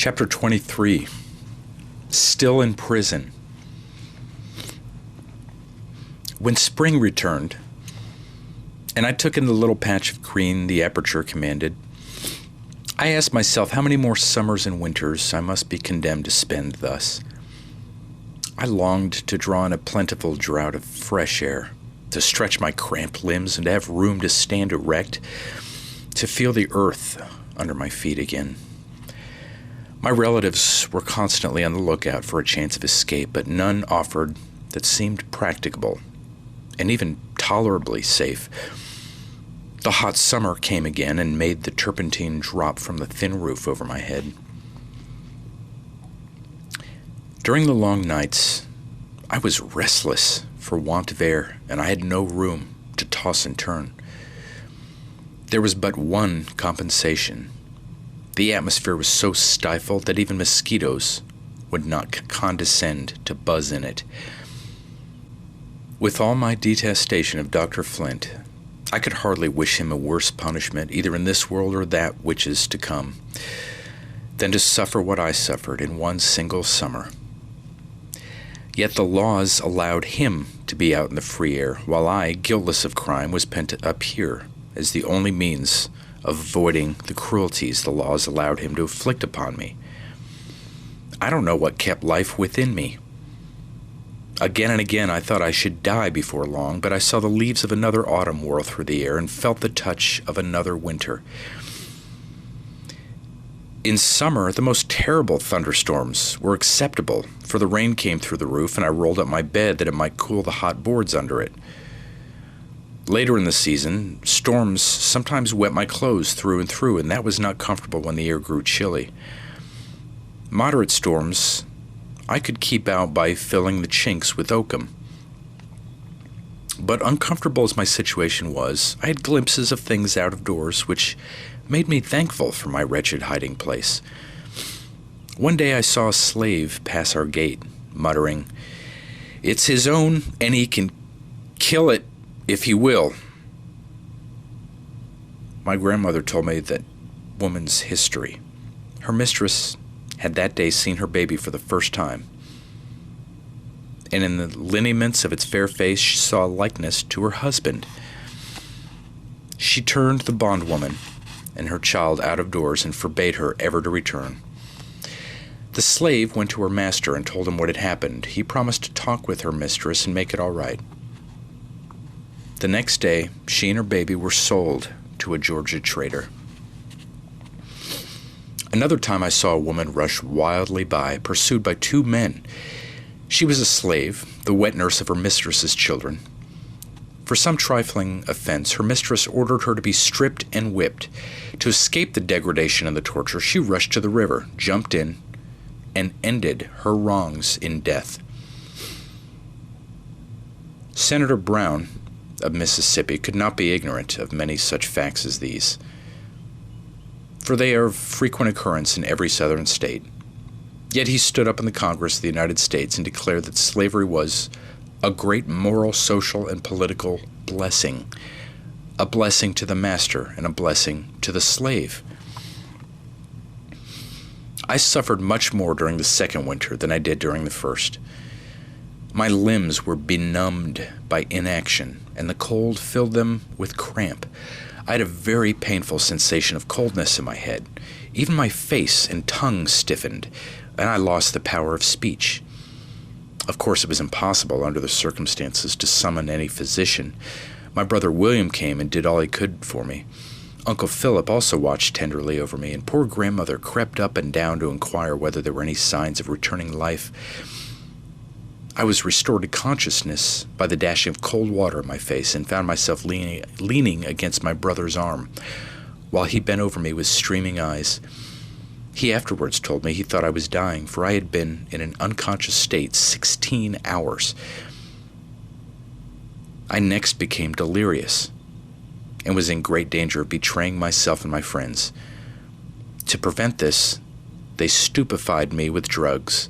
Chapter 23. Still in Prison. When spring returned, and I took in the little patch of green the aperture commanded, I asked myself how many more summers and winters I must be condemned to spend thus. I longed to draw in a plentiful draught of fresh air, to stretch my cramped limbs and to have room to stand erect, to feel the earth under my feet again. My relatives were constantly on the lookout for a chance of escape, but none offered that seemed practicable and even tolerably safe. The hot summer came again and made the turpentine drop from the thin roof over my head. During the long nights, I was restless for want of air, and I had no room to toss and turn. There was but one compensation. The atmosphere was so stifled that even mosquitoes would not condescend to buzz in it. With all my detestation of Dr. Flint, I could hardly wish him a worse punishment, either in this world or that which is to come, than to suffer what I suffered in one single summer. Yet the laws allowed him to be out in the free air, while I, guiltless of crime, was pent up here as the only means of avoiding the cruelties the laws allowed him to inflict upon me. I don't know what kept life within me. Again and again I thought I should die before long, but I saw the leaves of another autumn whirl through the air and felt the touch of another winter. In summer, the most terrible thunderstorms were acceptable, for the rain came through the roof and I rolled up my bed that it might cool the hot boards under it. Later in the season, storms sometimes wet my clothes through and through, and that was not comfortable when the air grew chilly. Moderate storms I could keep out by filling the chinks with oakum. But uncomfortable as my situation was, I had glimpses of things out of doors which made me thankful for my wretched hiding place. One day I saw a slave pass our gate, muttering, "It's his own, and he can kill it if he will." My grandmother told me that woman's history. Her mistress had that day seen her baby for the first time, and in the lineaments of its fair face she saw a likeness to her husband. She turned the bondwoman and her child out of doors and forbade her ever to return. The slave went to her master and told him what had happened. He promised to talk with her mistress and make it all right. The next day, she and her baby were sold to a Georgia trader. Another time I saw a woman rush wildly by, pursued by two men. She was a slave, the wet nurse of her mistress's children. For some trifling offense, her mistress ordered her to be stripped and whipped. To escape the degradation and the torture, she rushed to the river, jumped in, and ended her wrongs in death. Senator Brown of Mississippi could not be ignorant of many such facts as these, for they are of frequent occurrence in every southern state. Yet he stood up in the Congress of the United States and declared that slavery was a great moral, social, and political blessing, a blessing to the master and a blessing to the slave. I suffered much more during the second winter than I did during the first. My limbs were benumbed by inaction, and the cold filled them with cramp. I had a very painful sensation of coldness in my head. Even my face and tongue stiffened, and I lost the power of speech. Of course, it was impossible under the circumstances to summon any physician. My brother William came and did all he could for me. Uncle Philip also watched tenderly over me, and poor grandmother crept up and down to inquire whether there were any signs of returning life. I was restored to consciousness by the dashing of cold water in my face and found myself leaning against my brother's arm, while he bent over me with streaming eyes. He afterwards told me he thought I was dying, for I had been in an unconscious state 16 hours. I next became delirious and was in great danger of betraying myself and my friends. To prevent this, they stupefied me with drugs.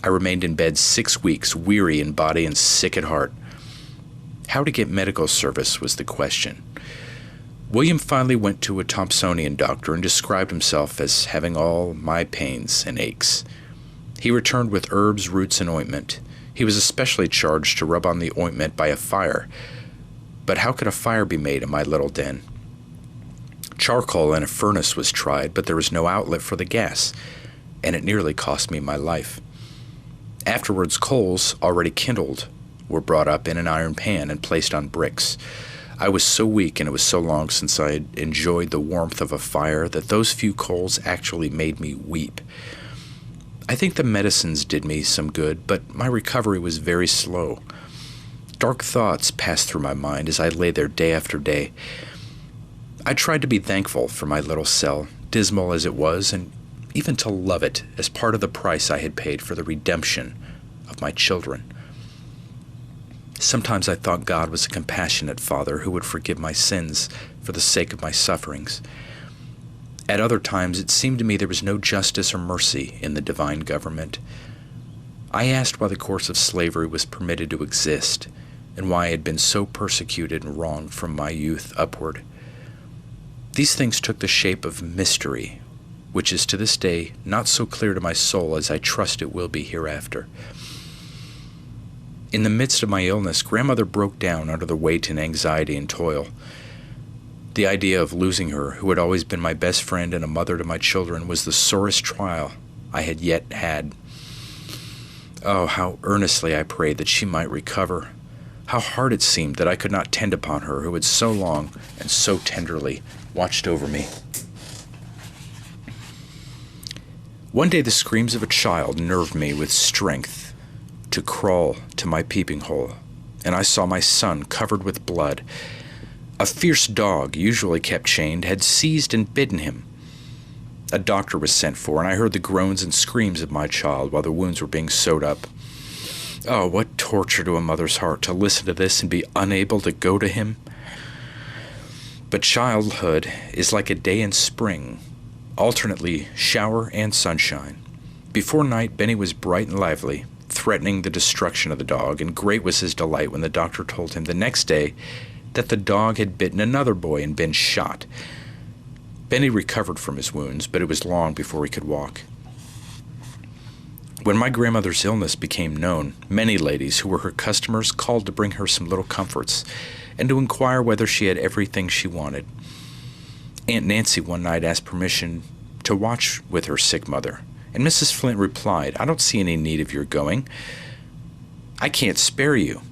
I remained in bed 6 weeks, weary in body and sick at heart. How to get medical service was the question. William finally went to a Thompsonian doctor and described himself as having all my pains and aches. He returned with herbs, roots, and ointment. He was especially charged to rub on the ointment by a fire. But how could a fire be made in my little den? Charcoal in a furnace was tried, but there was no outlet for the gas, and it nearly cost me my life. Afterwards, coals, already kindled, were brought up in an iron pan and placed on bricks. I was so weak, and it was so long since I had enjoyed the warmth of a fire, that those few coals actually made me weep. I think the medicines did me some good, but my recovery was very slow. Dark thoughts passed through my mind as I lay there day after day. I tried to be thankful for my little cell, dismal as it was, and even to love it as part of the price I had paid for the redemption of my children. Sometimes I thought God was a compassionate Father who would forgive my sins for the sake of my sufferings. At other times, it seemed to me there was no justice or mercy in the divine government. I asked why the course of slavery was permitted to exist, and why I had been so persecuted and wronged from my youth upward. These things took the shape of mystery, which is to this day not so clear to my soul as I trust it will be hereafter. In the midst of my illness, Grandmother broke down under the weight and anxiety and toil. The idea of losing her, who had always been my best friend and a mother to my children, was the sorest trial I had yet had. Oh, how earnestly I prayed that she might recover. How hard it seemed that I could not tend upon her who had so long and so tenderly watched over me. One day the screams of a child nerved me with strength to crawl to my peeping hole, and I saw my son covered with blood. A fierce dog, usually kept chained, had seized and bitten him. A doctor was sent for, and I heard the groans and screams of my child while the wounds were being sewed up. Oh, what torture to a mother's heart to listen to this and be unable to go to him. But childhood is like a day in spring, alternately shower and sunshine. Before night, Benny was bright and lively, threatening the destruction of the dog, and great was his delight when the doctor told him the next day that the dog had bitten another boy and been shot. Benny recovered from his wounds, but it was long before he could walk. When my grandmother's illness became known, many ladies who were her customers called to bring her some little comforts and to inquire whether she had everything she wanted. Aunt Nancy one night asked permission to watch with her sick mother, and Mrs. Flint replied, "I don't see any need of your going. I can't spare you."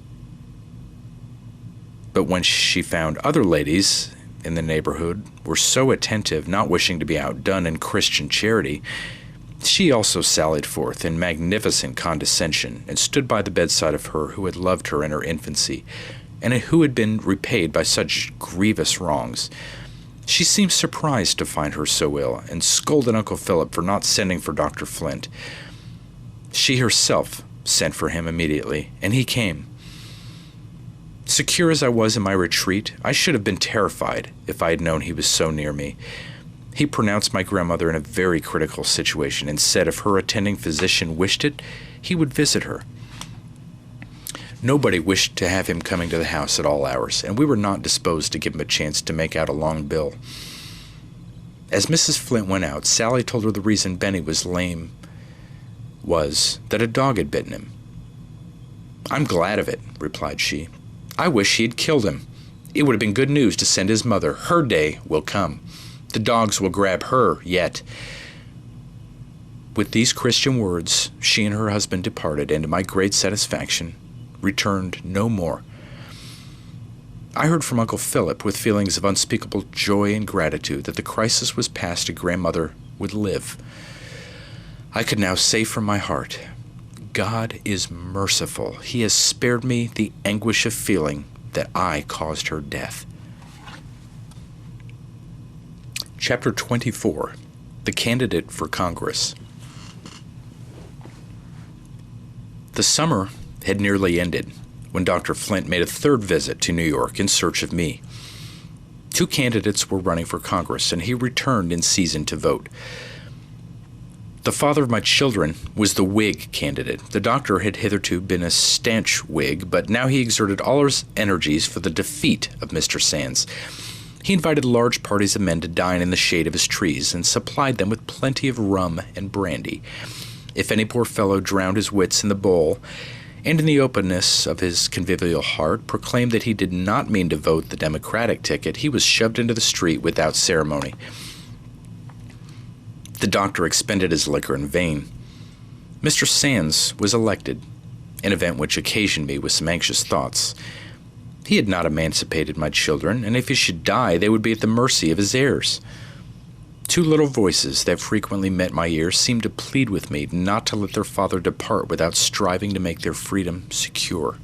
But when she found other ladies in the neighborhood were so attentive, not wishing to be outdone in Christian charity, she also sallied forth in magnificent condescension and stood by the bedside of her who had loved her in her infancy, and who had been repaid by such grievous wrongs. She seemed surprised to find her so ill, and scolded Uncle Philip for not sending for Dr. Flint. She herself sent for him immediately, and he came. Secure as I was in my retreat, I should have been terrified if I had known he was so near me. He pronounced my grandmother in a very critical situation, and said if her attending physician wished it, he would visit her. Nobody wished to have him coming to the house at all hours, and we were not disposed to give him a chance to make out a long bill. As Mrs. Flint went out, Sally told her the reason Benny was lame was that a dog had bitten him. "I'm glad of it," replied she. "I wish he had killed him. It would have been good news to send his mother. Her day will come. The dogs will grab her yet." With these Christian words, she and her husband departed, and to my great satisfaction, returned no more. I heard from Uncle Philip with feelings of unspeakable joy and gratitude that the crisis was past and grandmother would live. I could now say from my heart, God is merciful. He has spared me the anguish of feeling that I caused her death. Chapter 24. The Candidate for Congress. The summer had nearly ended when Dr. Flint made a third visit to New York in search of me. 2 candidates were running for Congress, and he returned in season to vote. The father of my children was the Whig candidate. The doctor had hitherto been a stanch Whig, but now he exerted all his energies for the defeat of Mr. Sands. He invited large parties of men to dine in the shade of his trees and supplied them with plenty of rum and brandy. If any poor fellow drowned his wits in the bowl, and in the openness of his convivial heart proclaimed that he did not mean to vote the Democratic ticket, he was shoved into the street without ceremony. The doctor expended his liquor in vain. Mr. Sands was elected, an event which occasioned me with some anxious thoughts. He had not emancipated my children, and if he should die, they would be at the mercy of his heirs. Two little voices that frequently met my ears seemed to plead with me not to let their father depart without striving to make their freedom secure.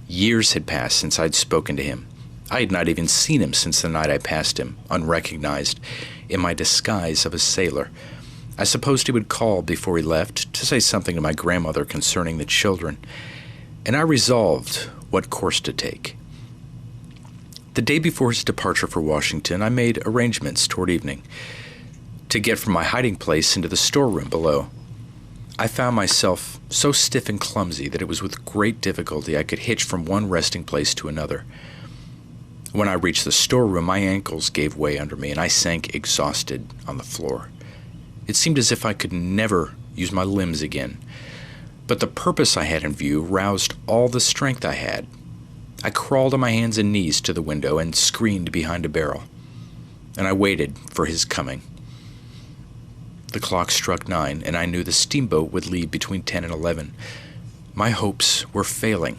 Years had passed since I'd spoken to him. I had not even seen him since the night I passed him, unrecognized, in my disguise of a sailor. I supposed he would call before he left to say something to my grandmother concerning the children, and I resolved what course to take. The day before his departure for Washington, I made arrangements toward evening to get from my hiding place into the storeroom below. I found myself so stiff and clumsy that it was with great difficulty I could hitch from one resting place to another. When I reached the storeroom, my ankles gave way under me, and I sank exhausted on the floor. It seemed as if I could never use my limbs again. But the purpose I had in view roused all the strength I had. I crawled on my hands and knees to the window and screened behind a barrel, and I waited for his coming. The clock struck 9, and I knew the steamboat would leave between 10 and 11. My hopes were failing,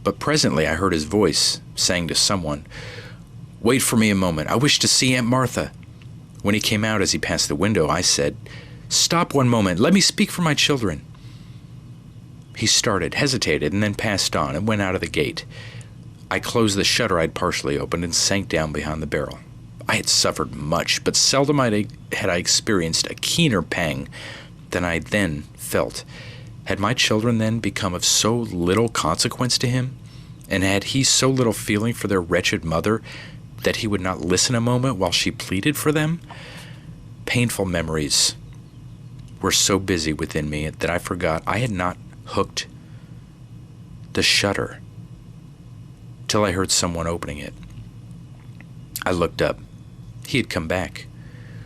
but presently I heard his voice saying to someone, "Wait for me a moment. I wish to see Aunt Martha." When he came out as he passed the window, I said, "Stop one moment. Let me speak for my children." He started, hesitated, and then passed on and went out of the gate. I closed the shutter I'd partially opened and sank down behind the barrel. I had suffered much, but seldom had I experienced a keener pang than I then felt. Had my children then become of so little consequence to him? And had he so little feeling for their wretched mother that he would not listen a moment while she pleaded for them? Painful memories were so busy within me that I forgot I had not hooked the shutter till I heard someone opening it. I looked up. He had come back.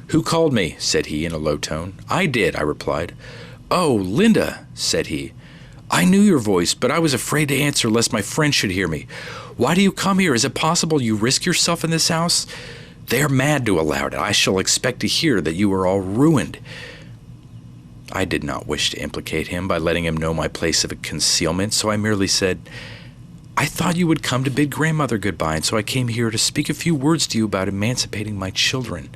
"Who called me?" said he in a low tone. "I did," I replied. "Oh, Linda," said he. "I knew your voice, but I was afraid to answer lest my friend should hear me. Why do you come here? Is it possible you risk yourself in this house? They are mad to allow it. I shall expect to hear that you are all ruined." I did not wish to implicate him by letting him know my place of concealment, so I merely said, "I thought you would come to bid grandmother goodbye, and so I came here to speak a few words to you about emancipating my children.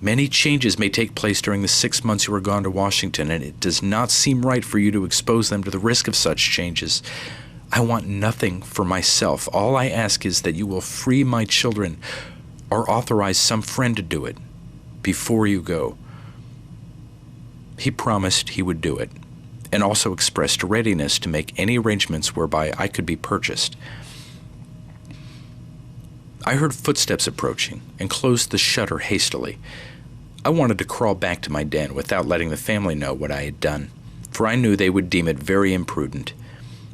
Many changes may take place during the 6 months you are gone to Washington, and it does not seem right for you to expose them to the risk of such changes. I want nothing for myself. All I ask is that you will free my children or authorize some friend to do it before you go." He promised he would do it, and also expressed a readiness to make any arrangements whereby I could be purchased. I heard footsteps approaching and closed the shutter hastily. I wanted to crawl back to my den without letting the family know what I had done, for I knew they would deem it very imprudent.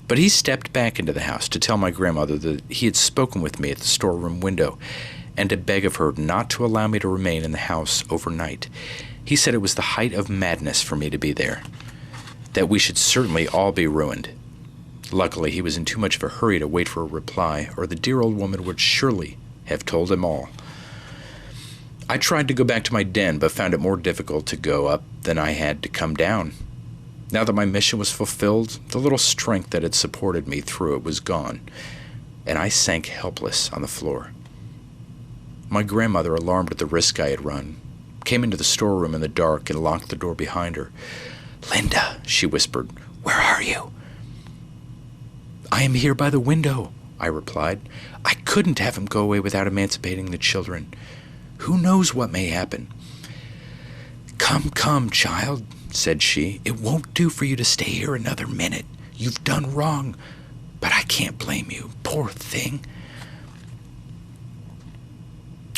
But he stepped back into the house to tell my grandmother that he had spoken with me at the storeroom window, and to beg of her not to allow me to remain in the house overnight. He said it was the height of madness for me to be there, that we should certainly all be ruined. Luckily, he was in too much of a hurry to wait for a reply, or the dear old woman would surely have told him all. I tried to go back to my den, but found it more difficult to go up than I had to come down. Now that my mission was fulfilled, the little strength that had supported me through it was gone, and I sank helpless on the floor. My grandmother, alarmed at the risk I had run, came into the storeroom in the dark and locked the door behind her. "Linda," she whispered, "where are you?" "I am here by the window," I replied. "I couldn't have him go away without emancipating the children. Who knows what may happen?" "Come, come, child," said she. "It won't do for you to stay here another minute. You've done wrong, but I can't blame you. Poor thing."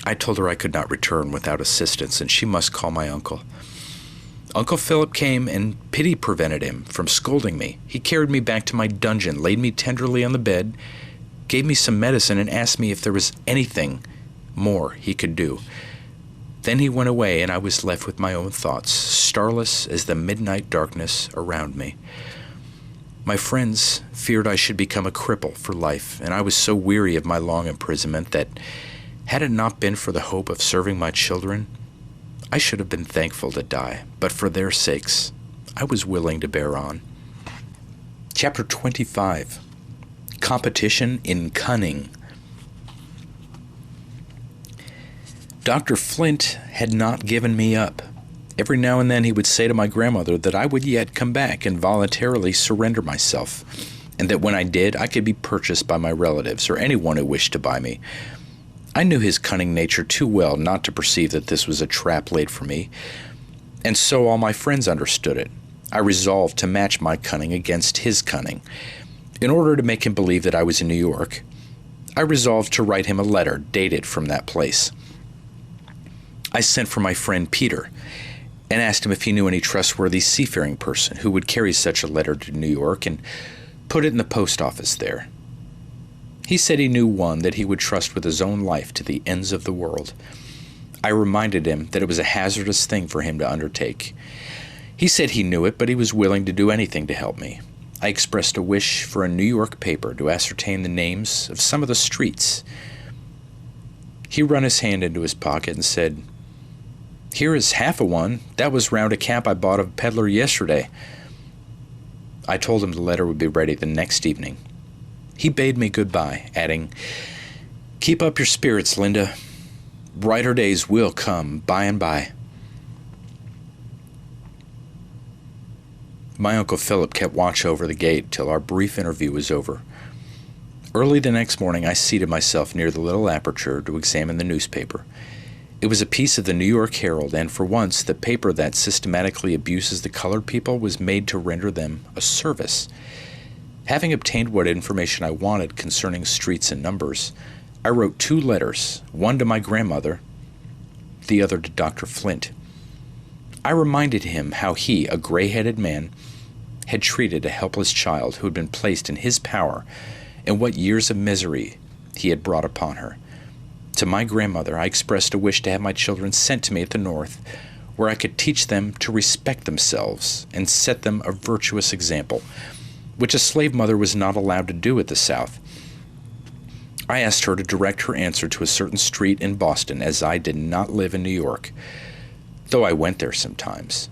I told her I could not return without assistance, and she must call my uncle. Uncle Philip came, and pity prevented him from scolding me. He carried me back to my dungeon, laid me tenderly on the bed, gave me some medicine, and asked me if there was anything more he could do. Then he went away, and I was left with my own thoughts, starless as the midnight darkness around me. My friends feared I should become a cripple for life, and I was so weary of my long imprisonment that, had it not been for the hope of serving my children, I should have been thankful to die, but for their sakes, I was willing to bear on. Chapter 25. Competition in Cunning. Dr. Flint had not given me up. Every now and then he would say to my grandmother that I would yet come back and voluntarily surrender myself, and that when I did, I could be purchased by my relatives or anyone who wished to buy me. I knew his cunning nature too well not to perceive that this was a trap laid for me, and so all my friends understood it. I resolved to match my cunning against his cunning. In order to make him believe that I was in New York, I resolved to write him a letter dated from that place. I sent for my friend Peter and asked him if he knew any trustworthy seafaring person who would carry such a letter to New York and put it in the post office there. He said he knew one that he would trust with his own life to the ends of the world. I reminded him that it was a hazardous thing for him to undertake. He said he knew it, but he was willing to do anything to help me. I expressed a wish for a New York paper to ascertain the names of some of the streets. He run his hand into his pocket and said, "Here is half a one. That was round a cap I bought of a peddler yesterday." I told him the letter would be ready the next evening. He bade me goodbye, adding, "Keep up your spirits, Linda. Brighter days will come by and by." My Uncle Philip kept watch over the gate till our brief interview was over. Early the next morning I seated myself near the little aperture to examine the newspaper. It was a piece of the New York Herald, and for once the paper that systematically abuses the colored people was made to render them a service. Having obtained what information I wanted concerning streets and numbers, I wrote 2 letters, one to my grandmother, the other to Dr. Flint. I reminded him how he, a gray-headed man, had treated a helpless child who had been placed in his power, and what years of misery he had brought upon her. To my grandmother, I expressed a wish to have my children sent to me at the North, where I could teach them to respect themselves and set them a virtuous example, which a slave mother was not allowed to do at the South. I asked her to direct her answer to a certain street in Boston, as I did not live in New York, though I went there sometimes.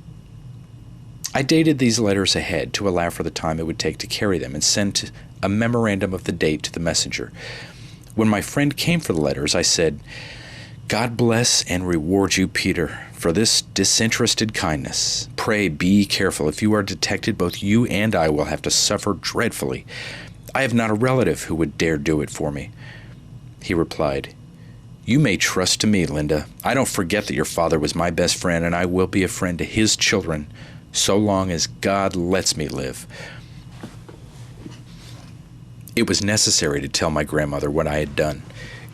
I dated these letters ahead to allow for the time it would take to carry them, and sent a memorandum of the date to the messenger. When my friend came for the letters, I said, "God bless and reward you, Peter, for this disinterested kindness. Pray be careful. If you are detected, both you and I will have to suffer dreadfully. I have not a relative who would dare do it for me." He replied, "You may trust to me, Linda. I don't forget that your father was my best friend, and I will be a friend to his children so long as God lets me live." It was necessary to tell my grandmother what I had done,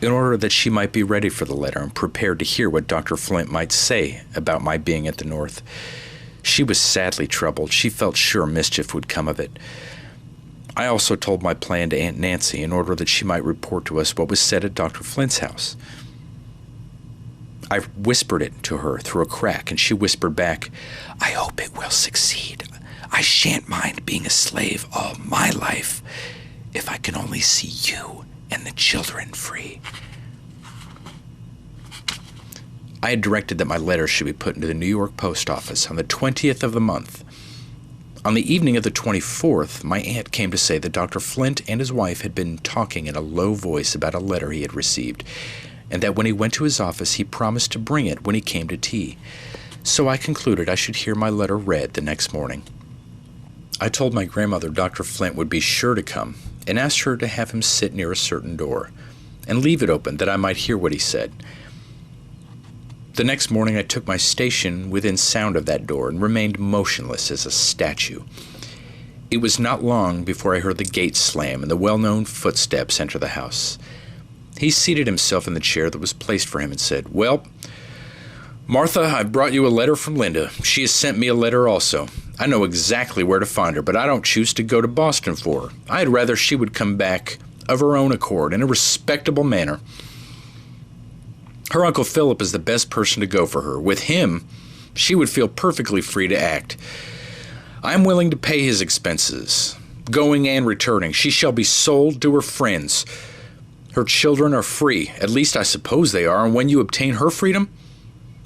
in order that she might be ready for the letter and prepared to hear what Dr. Flint might say about my being at the North. She was sadly troubled. She felt sure mischief would come of it. I also told my plan to Aunt Nancy in order that she might report to us what was said at Dr. Flint's house. I whispered it to her through a crack, and she whispered back, "I hope it will succeed. I shan't mind being a slave all my life, if I can only see you and the children free." I had directed that my letters should be put into the New York post office on the 20th of the month. On the evening of the 24th, my aunt came to say that Dr. Flint and his wife had been talking in a low voice about a letter he had received, and that when he went to his office he promised to bring it when he came to tea. So I concluded I should hear my letter read the next morning. I told my grandmother Dr. Flint would be sure to come, and asked her to have him sit near a certain door, and leave it open that I might hear what he said. The next morning I took my station within sound of that door, and remained motionless as a statue. It was not long before I heard the gate slam and the well-known footsteps enter the house. He seated himself in the chair that was placed for him and said, "Well, Martha, I've brought you a letter from Linda. She has sent me a letter also. I know exactly where to find her, but I don't choose to go to Boston for her. I'd rather she would come back of her own accord in a respectable manner." Her Uncle Philip is the best person to go for her. With him, she would feel perfectly free to act. I am willing to pay his expenses, going and returning. She shall be sold to her friends. Her children are free, at least I suppose they are, and when you obtain her freedom,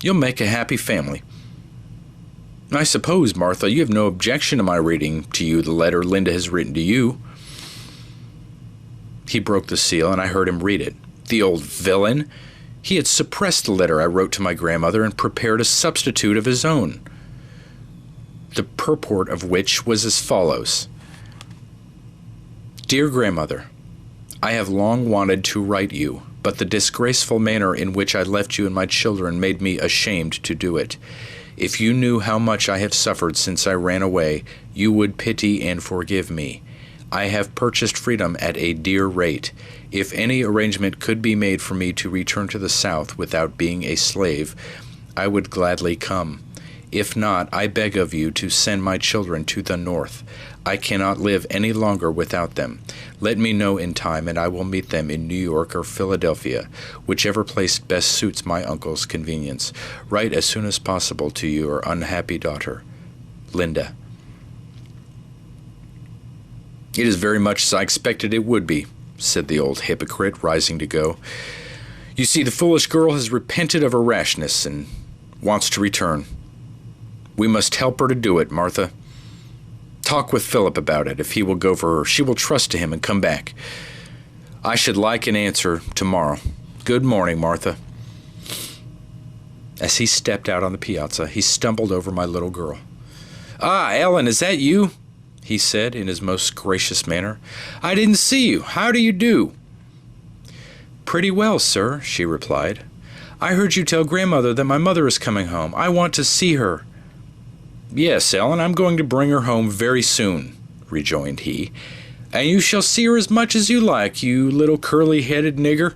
you'll make a happy family. I suppose, Martha, you have no objection to my reading to you the letter Linda has written to you. He broke the seal, and I heard him read it. The old villain! He had suppressed the letter I wrote to my grandmother and prepared a substitute of his own, the purport of which was as follows. Dear Grandmother, I have long wanted to write you, but the disgraceful manner in which I left you and my children made me ashamed to do it. If you knew how much I have suffered since I ran away, you would pity and forgive me. I have purchased freedom at a dear rate. If any arrangement could be made for me to return to the South without being a slave, I would gladly come. If not, I beg of you to send my children to the North. I cannot live any longer without them. Let me know in time, and I will meet them in New York or Philadelphia, whichever place best suits my uncle's convenience. Write as soon as possible to your unhappy daughter, Linda. It is very much as I expected it would be, said the old hypocrite, rising to go. You see, the foolish girl has repented of her rashness and wants to return. We must help her to do it, Martha. Talk with Philip about it. If he will go for her, she will trust to him and come back. I should like an answer tomorrow. Good morning, Martha. As he stepped out on the piazza, he stumbled over my little girl. Ah, Ellen, is that you? He said in his most gracious manner. I didn't see you. How do you do? Pretty well, sir, she replied. I heard you tell Grandmother that my mother is coming home. I want to see her. Yes, Ellen, I'm going to bring her home very soon, rejoined he, and you shall see her as much as you like, you little curly-headed nigger.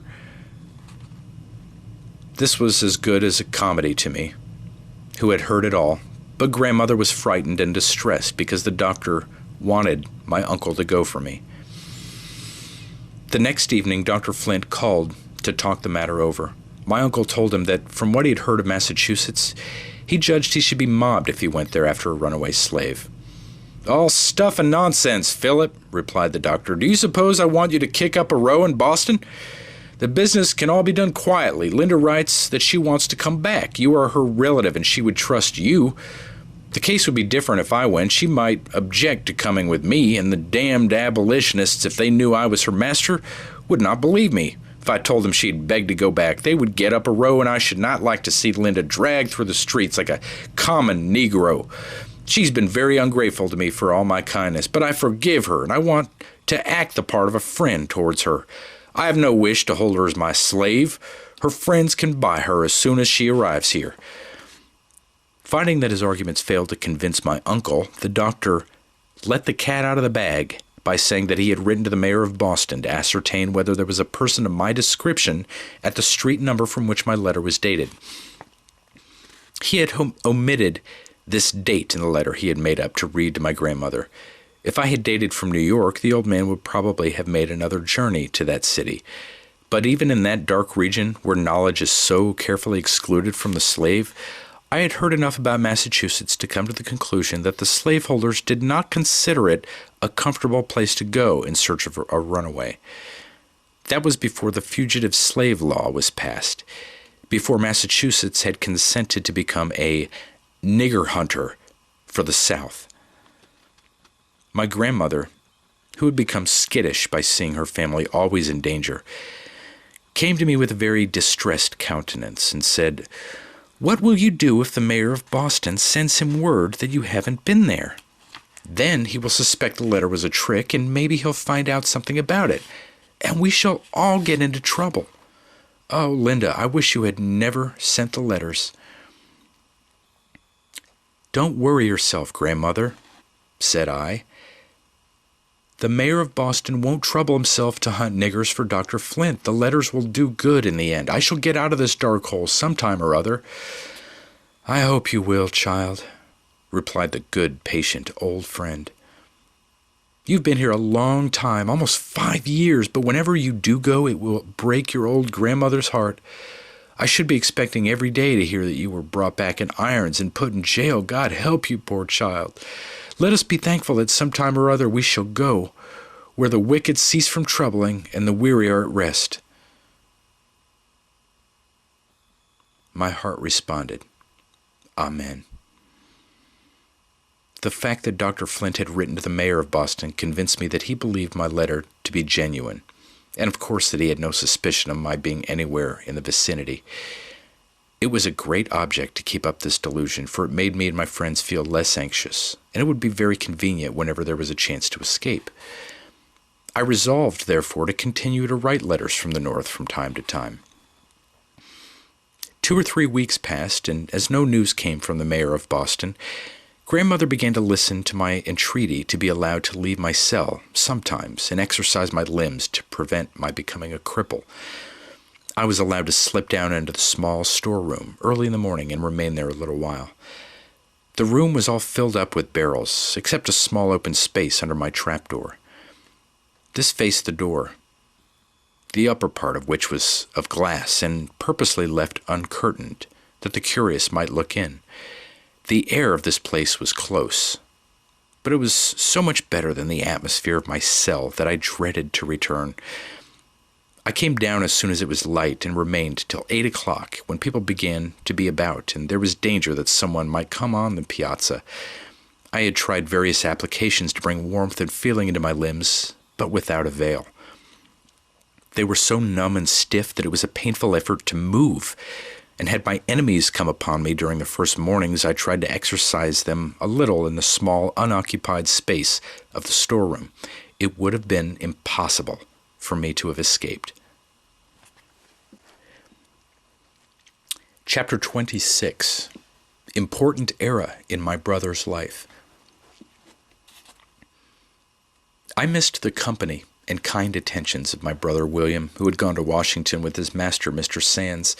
This was as good as a comedy to me, who had heard it all, but Grandmother was frightened and distressed because the doctor wanted my uncle to go for me. The next evening, Dr. Flint called to talk the matter over. My uncle told him that from what he had heard of Massachusetts, he judged he should be mobbed if he went there after a runaway slave. All stuff and nonsense, Philip, replied the doctor. Do you suppose I want you to kick up a row in Boston? The business can all be done quietly. Linda writes that she wants to come back. You are her relative, and she would trust you. The case would be different if I went. She might object to coming with me, and the damned abolitionists, if they knew I was her master, would not believe me. If I told them she had begged to go back, they would get up a row, and I should not like to see Linda dragged through the streets like a common Negro. She's been very ungrateful to me for all my kindness, but I forgive her, and I want to act the part of a friend towards her. I have no wish to hold her as my slave. Her friends can buy her as soon as she arrives here. Finding that his arguments failed to convince my uncle, the doctor let the cat out of the bag by saying that he had written to the mayor of Boston to ascertain whether there was a person of my description at the street number from which my letter was dated. He had omitted this date in the letter he had made up to read to my grandmother. If I had dated from New York, the old man would probably have made another journey to that city. But even in that dark region where knowledge is so carefully excluded from the slave, I had heard enough about Massachusetts to come to the conclusion that the slaveholders did not consider it a comfortable place to go in search of a runaway. That was before the Fugitive Slave Law was passed, before Massachusetts had consented to become a nigger hunter for the South. My grandmother, who had become skittish by seeing her family always in danger, came to me with a very distressed countenance and said, "What will you do if the mayor of Boston sends him word that you haven't been there? Then he will suspect the letter was a trick, and maybe he'll find out something about it, and we shall all get into trouble. Oh, Linda, I wish you had never sent the letters." "Don't worry yourself, Grandmother," said I. "The mayor of Boston won't trouble himself to hunt niggers for Dr. Flint. The letters will do good in the end. I shall get out of this dark hole sometime or other." "I hope you will, child," replied the good, patient old friend. "You've been here a long time, almost 5 years, but whenever you do go, it will break your old grandmother's heart. I should be expecting every day to hear that you were brought back in irons and put in jail. God help you, poor child. Let us be thankful that some time or other we shall go, where the wicked cease from troubling and the weary are at rest. My heart responded, Amen. The fact that Dr. Flint had written to the mayor of Boston convinced me that he believed my letter to be genuine, and of course that he had no suspicion of my being anywhere in the vicinity. It was a great object to keep up this delusion, for it made me and my friends feel less anxious, and it would be very convenient whenever there was a chance to escape. I resolved, therefore, to continue to write letters from the north from time to time. 2 or 3 weeks passed, and as no news came from the mayor of Boston, Grandmother began to listen to my entreaty to be allowed to leave my cell sometimes and exercise my limbs to prevent my becoming a cripple. I was allowed to slip down into the small storeroom early in the morning and remain there a little while. The room was all filled up with barrels, except a small open space under my trapdoor. This faced the door, the upper part of which was of glass and purposely left uncurtained, that the curious might look in. The air of this place was close, but it was so much better than the atmosphere of my cell that I dreaded to return. I came down as soon as it was light and remained till 8 o'clock, when people began to be about, and there was danger that someone might come on the piazza. I had tried various applications to bring warmth and feeling into my limbs, but without avail. They were so numb and stiff that it was a painful effort to move, and had my enemies come upon me during the first mornings, I tried to exercise them a little in the small, unoccupied space of the storeroom. It would have been impossible for me to have escaped. Chapter 26. Important era in my brother's life. I missed the company and kind attentions of my brother William, who had gone to Washington with his master, Mr. Sands.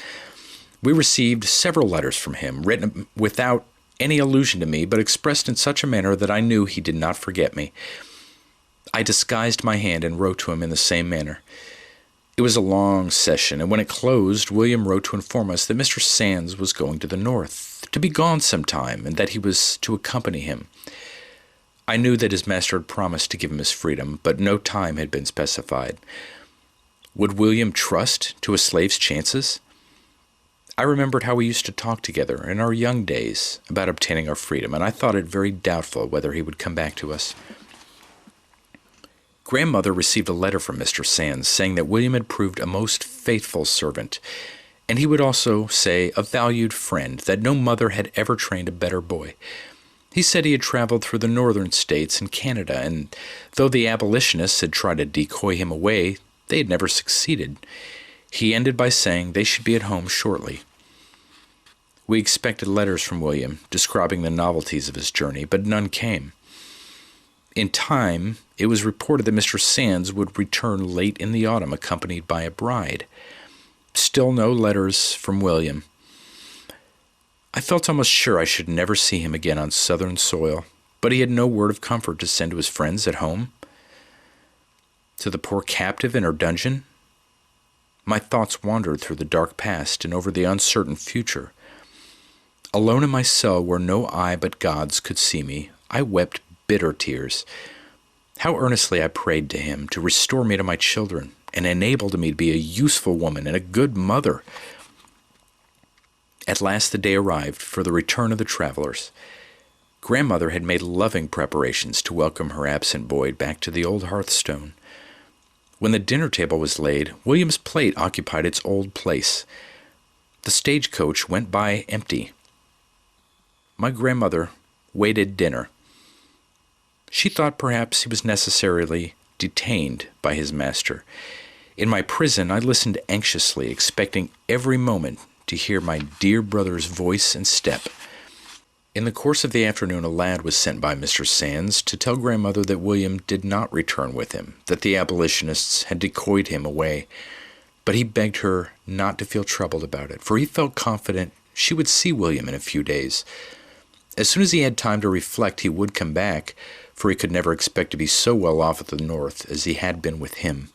We received several letters from him, written without any allusion to me, but expressed in such a manner that I knew he did not forget me. I disguised my hand and wrote to him in the same manner. It was a long session, and when it closed, William wrote to inform us that Mr. Sands was going to the north, to be gone some time, and that he was to accompany him. I knew that his master had promised to give him his freedom, but no time had been specified. Would William trust to a slave's chances? I remembered how we used to talk together in our young days about obtaining our freedom, and I thought it very doubtful whether he would come back to us. Grandmother received a letter from Mr. Sands saying that William had proved a most faithful servant, and he would also say a valued friend, that no mother had ever trained a better boy. He said he had traveled through the northern states and Canada, and though the abolitionists had tried to decoy him away, they had never succeeded. He ended by saying they should be at home shortly. We expected letters from William describing the novelties of his journey, but none came. In time, it was reported that Mr. Sands would return late in the autumn accompanied by a bride. Still no letters from William. I felt almost sure I should never see him again on southern soil, but he had no word of comfort to send to his friends at home. To the poor captive in her dungeon? My thoughts wandered through the dark past and over the uncertain future. Alone in my cell where no eye but God's could see me, I wept bitter tears. How earnestly I prayed to him to restore me to my children and enable me to be a useful woman and a good mother. At last the day arrived for the return of the travelers. Grandmother had made loving preparations to welcome her absent boy back to the old hearthstone. When the dinner table was laid, William's plate occupied its old place. The stagecoach went by empty. My grandmother waited dinner. She thought perhaps he was necessarily detained by his master. In my prison, I listened anxiously, expecting every moment to hear my dear brother's voice and step. In the course of the afternoon, a lad was sent by Mr. Sands to tell Grandmother that William did not return with him, that the abolitionists had decoyed him away. But he begged her not to feel troubled about it, for he felt confident she would see William in a few days. As soon as he had time to reflect, he would come back, for he could never expect to be so well off at the north as he had been with him.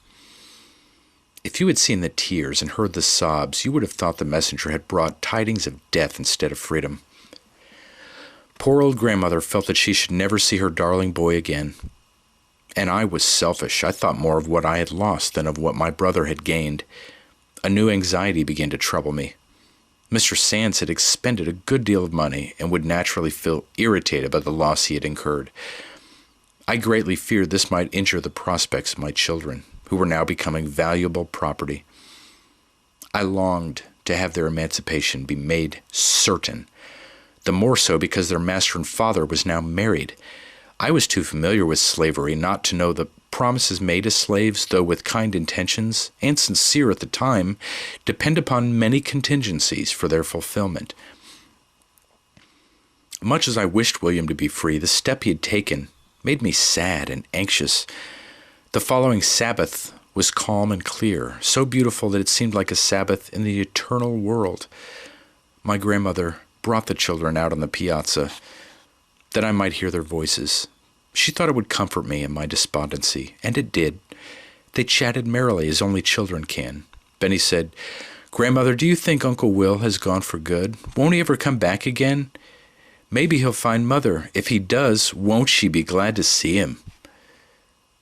If you had seen the tears and heard the sobs, you would have thought the messenger had brought tidings of death instead of freedom. Poor old grandmother felt that she should never see her darling boy again. And I was selfish. I thought more of what I had lost than of what my brother had gained. A new anxiety began to trouble me. Mr. Sands had expended a good deal of money and would naturally feel irritated by the loss he had incurred. I greatly feared this might injure the prospects of my children, who were now becoming valuable property. I longed to have their emancipation be made certain, the more so because their master and father was now married. I was too familiar with slavery not to know the promises made to slaves, though with kind intentions and sincere at the time, depend upon many contingencies for their fulfillment. Much as I wished William to be free, the step he had taken made me sad and anxious. The following Sabbath was calm and clear, so beautiful that it seemed like a Sabbath in the eternal world. My grandmother brought the children out on the piazza that I might hear their voices. She thought it would comfort me in my despondency, and it did. They chatted merrily as only children can. Benny said, "Grandmother, do you think Uncle Will has gone for good? Won't he ever come back again? Maybe he'll find Mother. If he does, won't she be glad to see him?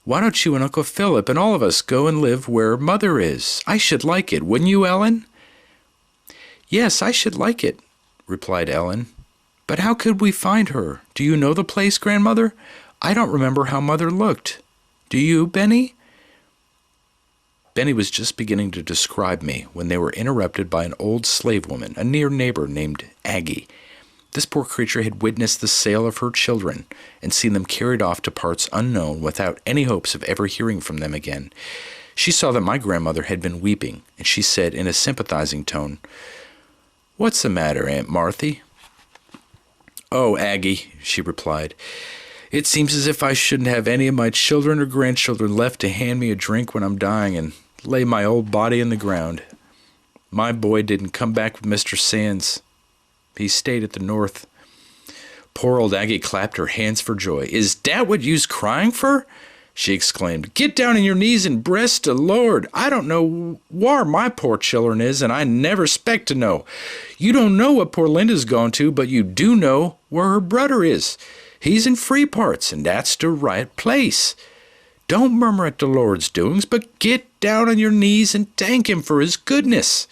Why don't you and Uncle Philip and all of us go and live where Mother is? I should like it, wouldn't you, Ellen?" "Yes, I should like it," replied Ellen. "But how could we find her? Do you know the place, Grandmother? I don't remember how Mother looked. Do you, Benny?" Benny was just beginning to describe me when they were interrupted by an old slave woman, a near neighbor named Aggie. This poor creature had witnessed the sale of her children and seen them carried off to parts unknown without any hopes of ever hearing from them again. She saw that my grandmother had been weeping, and she said in a sympathizing tone, "What's the matter, Aunt Marthy?" "Oh, Aggie," she replied, "it seems as if I shouldn't have any of my children or grandchildren left to hand me a drink when I'm dying and lay my old body in the ground. My boy didn't come back with Mr. Sands. He stayed at the North." Poor old Aggie clapped her hands for joy. "Is dat what you's crying for?" she exclaimed. "Get down on your knees and bless the Lord. I don't know whar my poor children is, and I never expect to know. You don't know what poor Linda's gone to, but you do know where her brother is. He's in free parts, and that's the right place. Don't murmur at the Lord's doings, but get down on your knees and thank him for his goodness."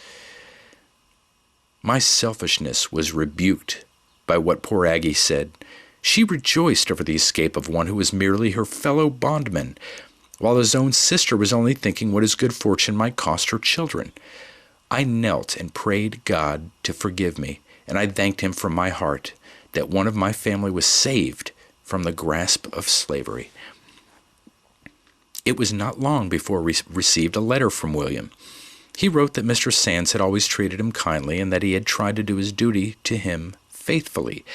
My selfishness was rebuked by what poor Aggie said. She rejoiced over the escape of one who was merely her fellow bondman, while his own sister was only thinking what his good fortune might cost her children. I knelt and prayed God to forgive me, and I thanked him from my heart that one of my family was saved from the grasp of slavery. It was not long before we received a letter from William. He wrote that Mr. Sands had always treated him kindly and that he had tried to do his duty to him faithfully.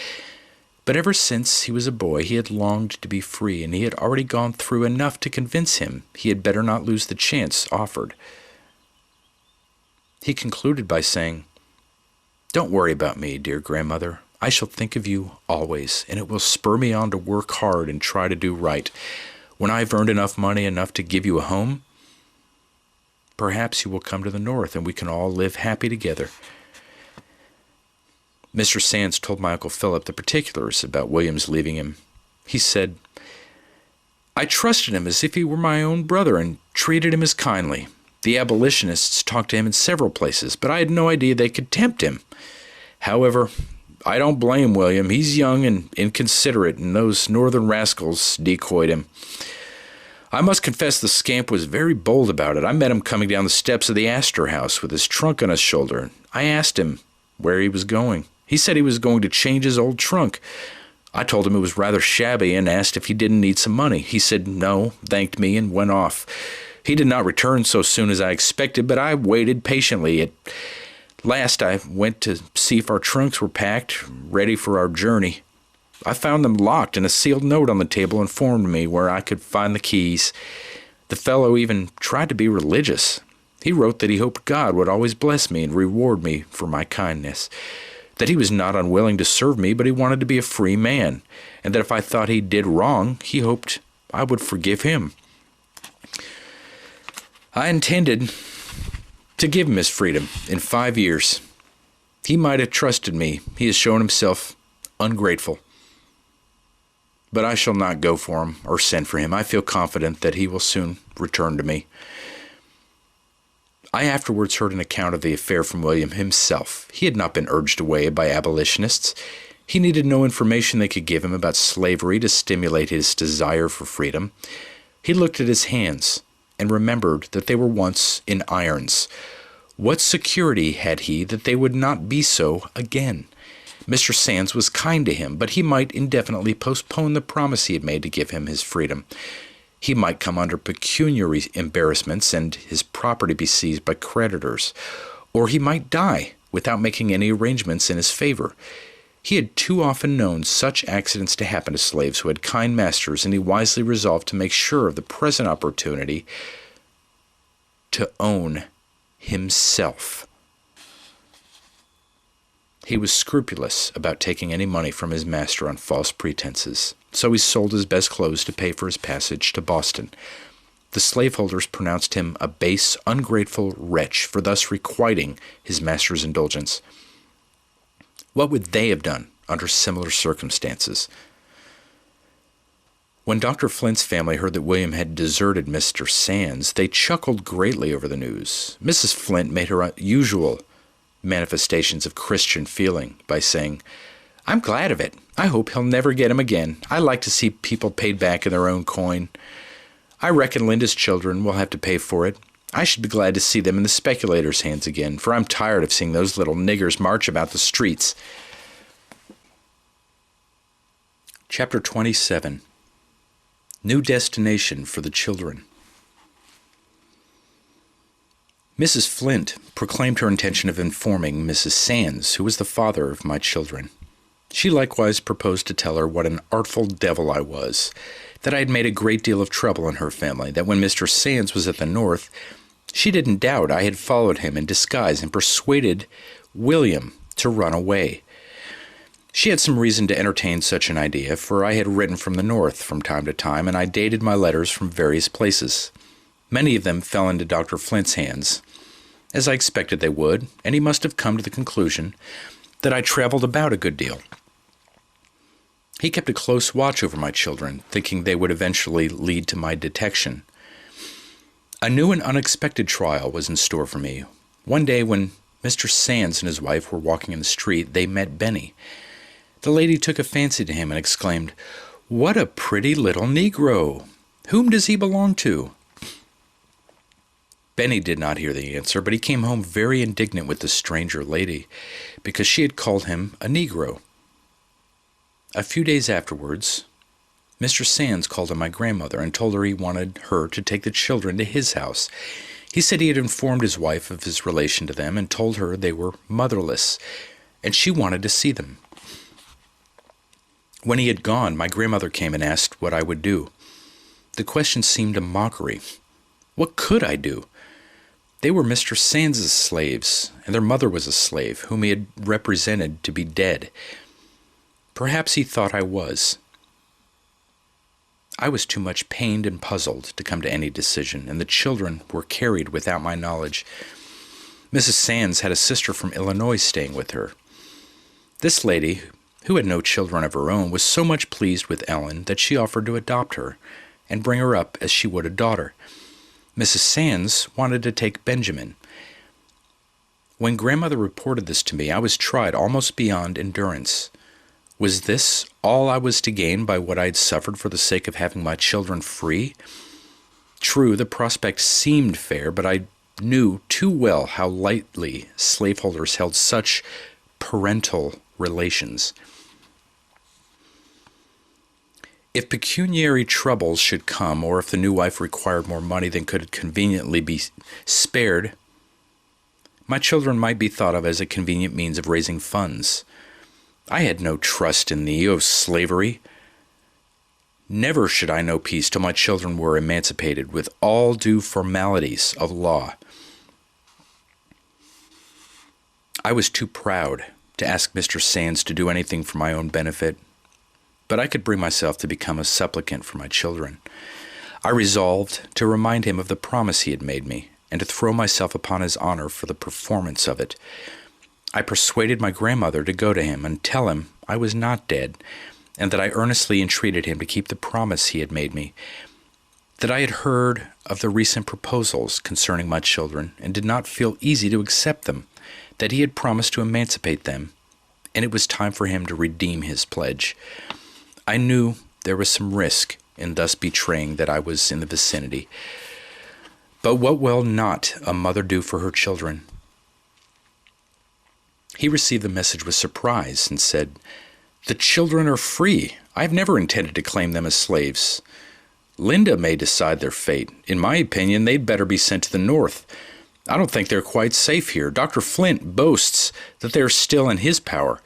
But ever since he was a boy, he had longed to be free, and he had already gone through enough to convince him he had better not lose the chance offered. He concluded by saying, "Don't worry about me, dear grandmother. I shall think of you always, and it will spur me on to work hard and try to do right. When I've earned enough money to give you a home, perhaps you will come to the North and we can all live happy together." Mr. Sands told my Uncle Philip the particulars about William's leaving him. He said, "I trusted him as if he were my own brother and treated him as kindly. The abolitionists talked to him in several places, but I had no idea they could tempt him. However, I don't blame William. He's young and inconsiderate, and those northern rascals decoyed him. I must confess the scamp was very bold about it. I met him coming down the steps of the Astor House with his trunk on his shoulder. I asked him where he was going. He said he was going to change his old trunk. I told him it was rather shabby and asked if he didn't need some money. He said no, thanked me, and went off. He did not return so soon as I expected, but I waited patiently. At last I went to see if our trunks were packed, ready for our journey. I found them locked, and a sealed note on the table informed me where I could find the keys. The fellow even tried to be religious. He wrote that he hoped God would always bless me and reward me for my kindness, that he was not unwilling to serve me, but he wanted to be a free man, and that if I thought he did wrong, he hoped I would forgive him. I intended to give him his freedom in 5 years. He might have trusted me. He has shown himself ungrateful. But I shall not go for him or send for him. I feel confident that he will soon return to me. I afterwards heard an account of the affair from William himself. He had not been urged away by abolitionists. He needed no information they could give him about slavery to stimulate his desire for freedom. He looked at his hands and remembered that they were once in irons. What security had he that they would not be so again? Mr. Sands was kind to him, but he might indefinitely postpone the promise he had made to give him his freedom. He might come under pecuniary embarrassments and his property be seized by creditors, or he might die without making any arrangements in his favor. He had too often known such accidents to happen to slaves who had kind masters, and he wisely resolved to make sure of the present opportunity to own himself. He was scrupulous about taking any money from his master on false pretenses, so he sold his best clothes to pay for his passage to Boston. The slaveholders pronounced him a base, ungrateful wretch for thus requiting his master's indulgence. What would they have done under similar circumstances? When Dr. Flint's family heard that William had deserted Mr. Sands, they chuckled greatly over the news. Mrs. Flint made her usual manifestations of Christian feeling by saying, "I'm glad of it. I hope he'll never get him again. I like to see people paid back in their own coin. I reckon Linda's children will have to pay for it. I should be glad to see them in the speculators' hands again, for I'm tired of seeing those little niggers march about the streets." Chapter 27. New Destination for the Children. Mrs. Flint proclaimed her intention of informing Mrs. Sands, who was the father of my children. She likewise proposed to tell her what an artful devil I was, that I had made a great deal of trouble in her family, that when Mr. Sands was at the North, she didn't doubt I had followed him in disguise and persuaded William to run away. She had some reason to entertain such an idea, for I had written from the North from time to time, and I dated my letters from various places. Many of them fell into Dr. Flint's hands, as I expected they would, and he must have come to the conclusion that I traveled about a good deal. He kept a close watch over my children, thinking they would eventually lead to my detection. A new and unexpected trial was in store for me. One day when Mr. Sands and his wife were walking in the street, they met Benny. The lady took a fancy to him and exclaimed, "What a pretty little Negro! Whom does he belong to?" Benny did not hear the answer, but he came home very indignant with the stranger lady, because she had called him a Negro. A few days afterwards, Mr. Sands called on my grandmother and told her he wanted her to take the children to his house. He said he had informed his wife of his relation to them and told her they were motherless, and she wanted to see them. When he had gone, my grandmother came and asked what I would do. The question seemed a mockery. What could I do? They were Mr. Sands's slaves, and their mother was a slave, whom he had represented to be dead. Perhaps he thought I was. I was too much pained and puzzled to come to any decision, and the children were carried without my knowledge. Mrs. Sands had a sister from Illinois staying with her. This lady, who had no children of her own, was so much pleased with Ellen that she offered to adopt her and bring her up as she would a daughter. Mrs. Sands wanted to take Benjamin. When grandmother reported this to me, I was tried almost beyond endurance. Was this all I was to gain by what I had suffered for the sake of having my children free? True, the prospect seemed fair, but I knew too well how lightly slaveholders held such parental relations. If pecuniary troubles should come, or if the new wife required more money than could conveniently be spared, my children might be thought of as a convenient means of raising funds. I had no trust in thee, O slavery. Never should I know peace till my children were emancipated with all due formalities of law. I was too proud to ask Mr. Sands to do anything for my own benefit, but I could bring myself to become a supplicant for my children. I resolved to remind him of the promise he had made me, and to throw myself upon his honor for the performance of it. I persuaded my grandmother to go to him and tell him I was not dead, and that I earnestly entreated him to keep the promise he had made me, that I had heard of the recent proposals concerning my children and did not feel easy to accept them, that he had promised to emancipate them, and it was time for him to redeem his pledge. I knew there was some risk in thus betraying that I was in the vicinity, but what will not a mother do for her children? He received the message with surprise and said, "The children are free. I have never intended to claim them as slaves. Linda may decide their fate. In my opinion, they'd better be sent to the north. I don't think they're quite safe here. Dr. Flint boasts that they're still in his power.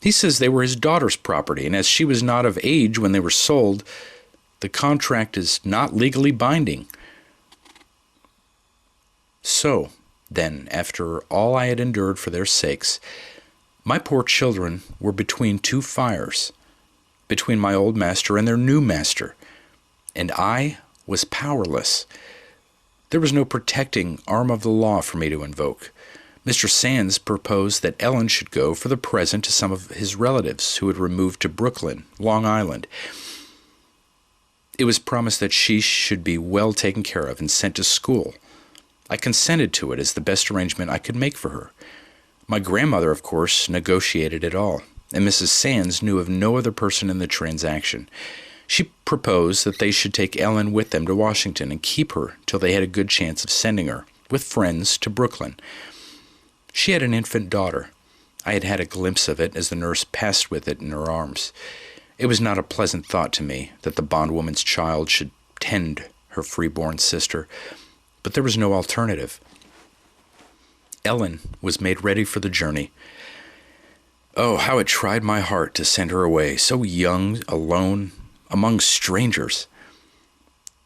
He says they were his daughter's property, and as she was not of age when they were sold, the contract is not legally binding." So, then, after all I had endured for their sakes, my poor children were between two fires, between my old master and their new master, and I was powerless. There was no protecting arm of the law for me to invoke. Mr. Sands proposed that Ellen should go for the present to some of his relatives who had removed to Brooklyn, Long Island. It was promised that she should be well taken care of and sent to school. I consented to it as the best arrangement I could make for her. My grandmother, of course, negotiated it all, and Mrs. Sands knew of no other person in the transaction. She proposed that they should take Ellen with them to Washington and keep her till they had a good chance of sending her, with friends, to Brooklyn. She had an infant daughter. I had had a glimpse of it as the nurse passed with it in her arms. It was not a pleasant thought to me that the bondwoman's child should tend her freeborn sister, but there was no alternative. Ellen was made ready for the journey. Oh, how it tried my heart to send her away, so young, alone, among strangers,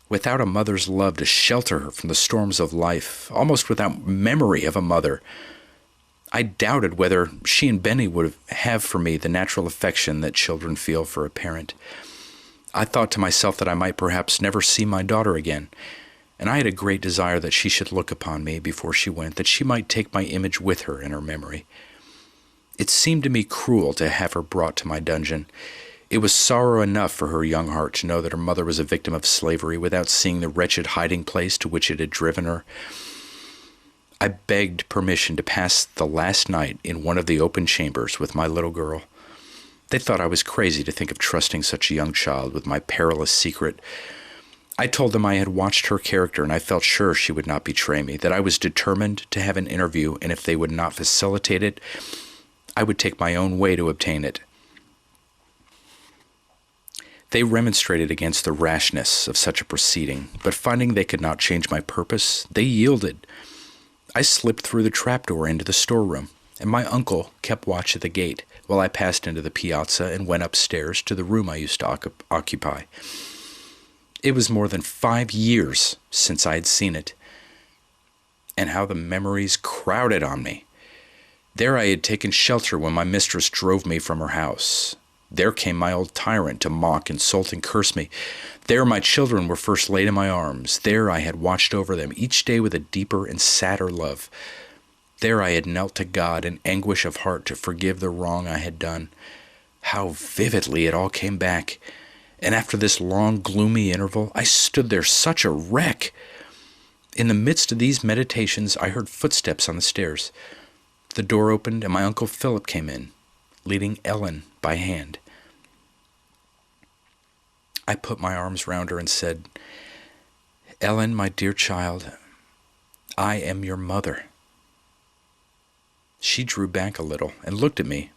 without a mother's love to shelter her from the storms of life, almost without memory of a mother. I doubted whether she and Benny would have for me the natural affection that children feel for a parent. I thought to myself that I might perhaps never see my daughter again, and I had a great desire that she should look upon me before she went, that she might take my image with her in her memory. It seemed to me cruel to have her brought to my dungeon. It was sorrow enough for her young heart to know that her mother was a victim of slavery without seeing the wretched hiding place to which it had driven her. I begged permission to pass the last night in one of the open chambers with my little girl. They thought I was crazy to think of trusting such a young child with my perilous secret. I told them I had watched her character, and I felt sure she would not betray me, that I was determined to have an interview, and if they would not facilitate it, I would take my own way to obtain it. They remonstrated against the rashness of such a proceeding, but finding they could not change my purpose, they yielded. I slipped through the trapdoor into the storeroom, and my uncle kept watch at the gate, while I passed into the piazza and went upstairs to the room I used to occupy. It was more than 5 years since I had seen it, and how the memories crowded on me. There I had taken shelter when my mistress drove me from her house. There came my old tyrant to mock, insult, and curse me. There my children were first laid in my arms. There I had watched over them each day with a deeper and sadder love. There I had knelt to God in anguish of heart to forgive the wrong I had done. How vividly it all came back. And after this long, gloomy interval, I stood there such a wreck. In the midst of these meditations, I heard footsteps on the stairs. The door opened, and my Uncle Philip came in, leading Ellen by hand. I put my arms round her and said, "Ellen, my dear child, I am your mother." She drew back a little and looked at me.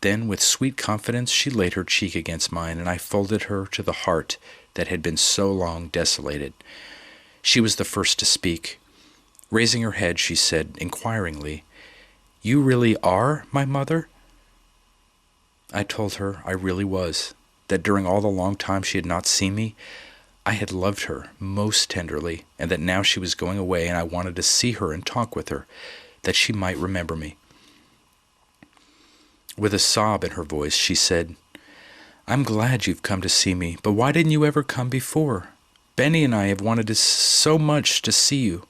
Then, with sweet confidence, she laid her cheek against mine, and I folded her to the heart that had been so long desolated. She was the first to speak. Raising her head, she said inquiringly, "You really are my mother?" I told her I really was, that during all the long time she had not seen me, I had loved her most tenderly, and that now she was going away and I wanted to see her and talk with her, that she might remember me. With a sob in her voice, she said, "I'm glad you've come to see me, but why didn't you ever come before? Benny and I have wanted so much to see you."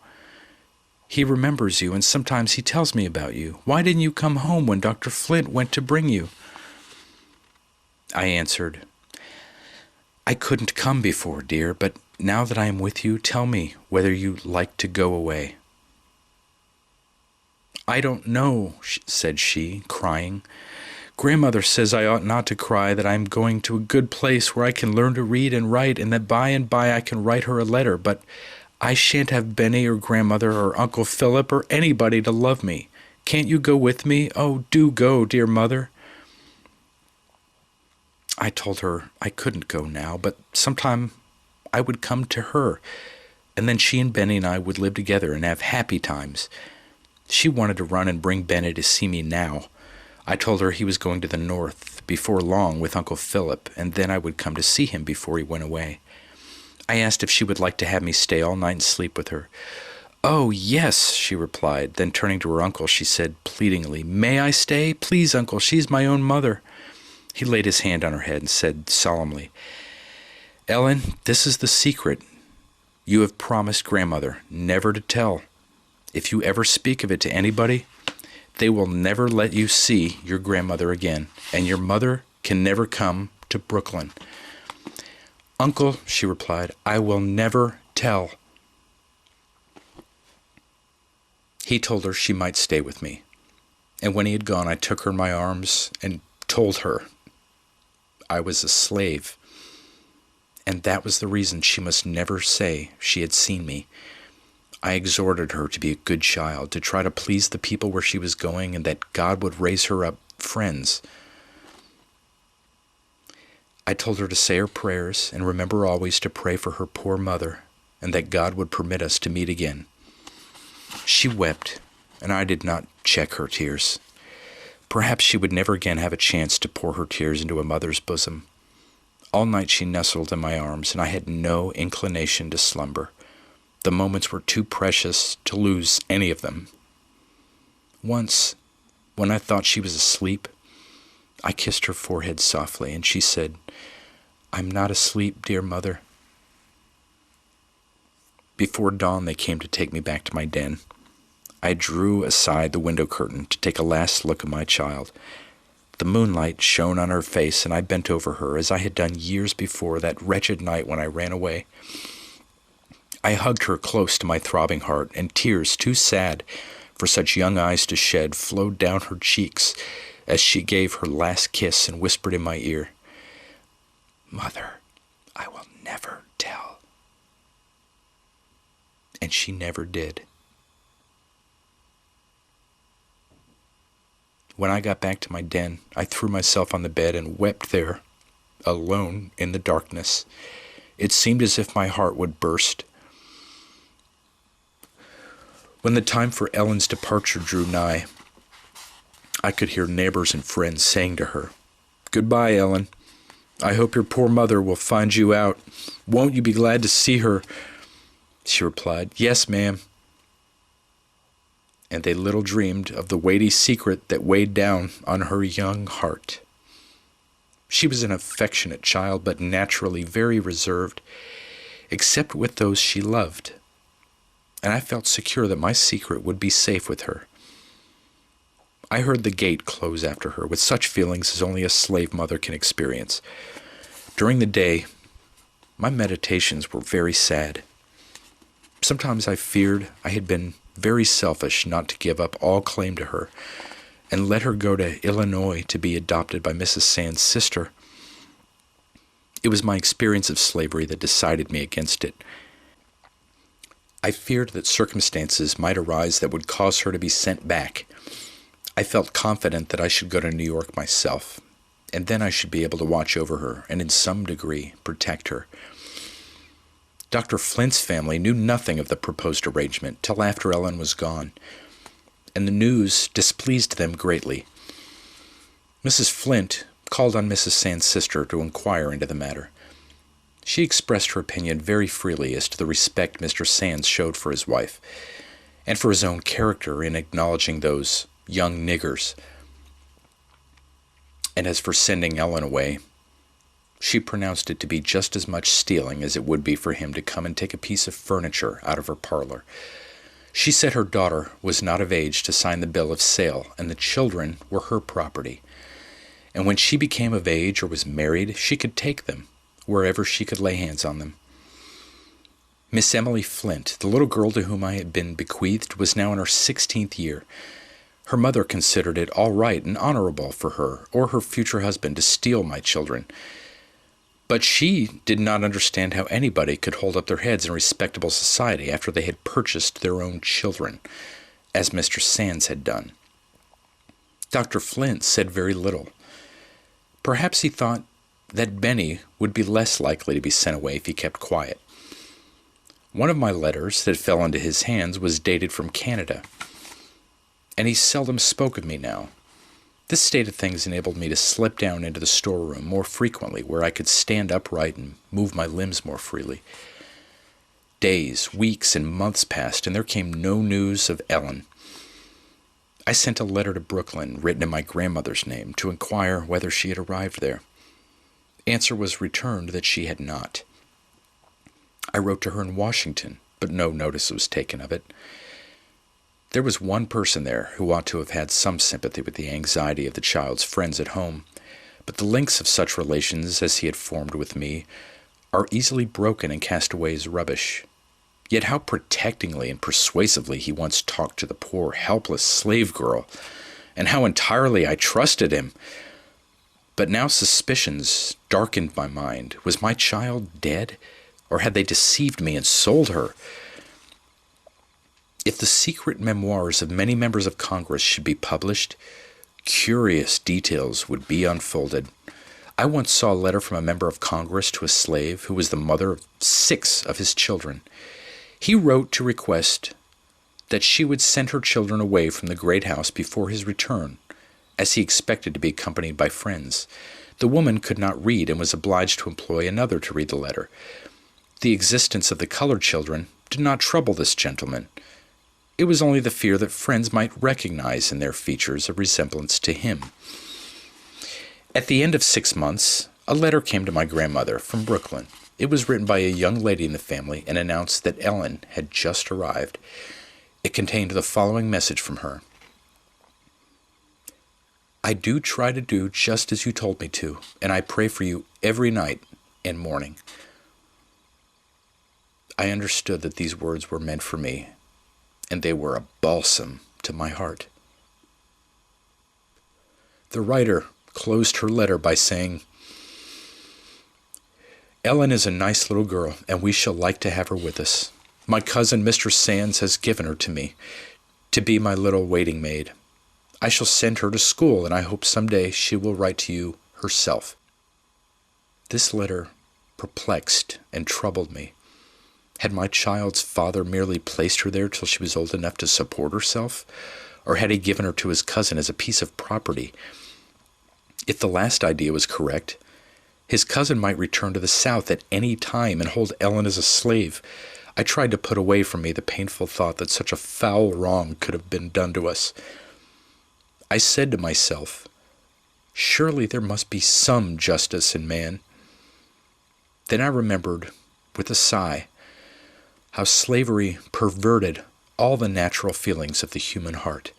He remembers you, and sometimes he tells me about you. Why didn't you come home when Dr. Flint went to bring you?" I answered, "I couldn't come before, dear, but now that I am with you, tell me whether you like to go away." "I don't know," said she, crying. "Grandmother says I ought not to cry, that I am going to a good place where I can learn to read and write, and that by and by I can write her a letter, but I shan't have Benny or Grandmother or Uncle Philip or anybody to love me. Can't you go with me? Oh, do go, dear mother." I told her I couldn't go now, but sometime I would come to her, and then she and Benny and I would live together and have happy times. She wanted to run and bring Benny to see me now. I told her he was going to the north before long with Uncle Philip, and then I would come to see him before he went away. I asked if she would like to have me stay all night and sleep with her. "Oh, yes," she replied. Then turning to her uncle, she said pleadingly, "May I stay? Please, Uncle, she's my own mother." He laid his hand on her head and said solemnly, "Ellen, this is the secret. You have promised Grandmother never to tell. If you ever speak of it to anybody, they will never let you see your grandmother again, and your mother can never come to Brooklyn." "Uncle," she replied, "I will never tell." He told her she might stay with me, and when he had gone, I took her in my arms and told her I was a slave, and that was the reason she must never say she had seen me. I exhorted her to be a good child, to try to please the people where she was going, and that God would raise her up friends. I told her to say her prayers and remember always to pray for her poor mother, and that God would permit us to meet again. She wept, and I did not check her tears. Perhaps she would never again have a chance to pour her tears into a mother's bosom. All night she nestled in my arms, and I had no inclination to slumber. The moments were too precious to lose any of them. Once, when I thought she was asleep, I kissed her forehead softly, and she said, "I'm not asleep, dear mother." Before dawn, they came to take me back to my den. I drew aside the window curtain to take a last look at my child. The moonlight shone on her face, and I bent over her as I had done years before that wretched night when I ran away. I hugged her close to my throbbing heart, and tears too sad for such young eyes to shed flowed down her cheeks as she gave her last kiss and whispered in my ear, "Mother, I will never tell." And she never did. When I got back to my den, I threw myself on the bed and wept there, alone in the darkness. It seemed as if my heart would burst. When the time for Ellen's departure drew nigh, I could hear neighbors and friends saying to her, "Goodbye, Ellen. I hope your poor mother will find you out. Won't you be glad to see her?" She replied, "Yes, ma'am." And they little dreamed of the weighty secret that weighed down on her young heart. She was an affectionate child, but naturally very reserved, except with those she loved. And I felt secure that my secret would be safe with her. I heard the gate close after her with such feelings as only a slave mother can experience. During the day, my meditations were very sad. Sometimes I feared I had been very selfish not to give up all claim to her and let her go to Illinois to be adopted by Mrs. Sand's sister. It was my experience of slavery that decided me against it. I feared that circumstances might arise that would cause her to be sent back. I felt confident that I should go to New York myself, and then I should be able to watch over her and in some degree protect her. Dr. Flint's family knew nothing of the proposed arrangement till after Ellen was gone, and the news displeased them greatly. Mrs. Flint called on Mrs. Sand's sister to inquire into the matter. She expressed her opinion very freely as to the respect Mr. Sands showed for his wife, and for his own character in acknowledging those young niggers. And as for sending Ellen away, she pronounced it to be just as much stealing as it would be for him to come and take a piece of furniture out of her parlor. She said her daughter was not of age to sign the bill of sale, and the children were her property. And when she became of age or was married, she could take them, wherever she could lay hands on them. Miss Emily Flint, the little girl to whom I had been bequeathed, was now in her 16th year. Her mother considered it all right and honorable for her or her future husband to steal my children. But she did not understand how anybody could hold up their heads in respectable society after they had purchased their own children, as Mr. Sands had done. Dr. Flint said very little. Perhaps he thought that Benny would be less likely to be sent away if he kept quiet. One of my letters that fell into his hands was dated from Canada, and he seldom spoke of me now. This state of things enabled me to slip down into the storeroom more frequently, where I could stand upright and move my limbs more freely. Days, weeks, and months passed, and there came no news of Ellen. I sent a letter to Brooklyn, written in my grandmother's name, to inquire whether she had arrived there. Answer was returned that she had not. I wrote to her in Washington, but no notice was taken of it. There was one person there who ought to have had some sympathy with the anxiety of the child's friends at home, but the links of such relations as he had formed with me are easily broken and cast away as rubbish. Yet how protectingly and persuasively he once talked to the poor, helpless slave girl, and how entirely I trusted him. But now suspicions darkened my mind. Was my child dead? Or had they deceived me and sold her? If the secret memoirs of many members of Congress should be published, curious details would be unfolded. I once saw a letter from a member of Congress to a slave who was the mother of 6 of his children. He wrote to request that she would send her children away from the great house before his return, as he expected to be accompanied by friends. The woman could not read and was obliged to employ another to read the letter. The existence of the colored children did not trouble this gentleman. It was only the fear that friends might recognize in their features a resemblance to him. At the end of 6 months, a letter came to my grandmother from Brooklyn. It was written by a young lady in the family and announced that Ellen had just arrived. It contained the following message from her. I do try to do just as you told me to, and I pray for you every night and morning. I understood that these words were meant for me, and they were a balsam to my heart. The writer closed her letter by saying, Ellen is a nice little girl, and we shall like to have her with us. My cousin, Mr. Sands, has given her to me, to be my little waiting maid. I shall send her to school, and I hope someday she will write to you herself. This letter perplexed and troubled me. Had my child's father merely placed her there till she was old enough to support herself, or had he given her to his cousin as a piece of property? If the last idea was correct, his cousin might return to the South at any time and hold Ellen as a slave. I tried to put away from me the painful thought that such a foul wrong could have been done to us. I said to myself, surely there must be some justice in man. Then I remembered, with a sigh, how slavery perverted all the natural feelings of the human heart.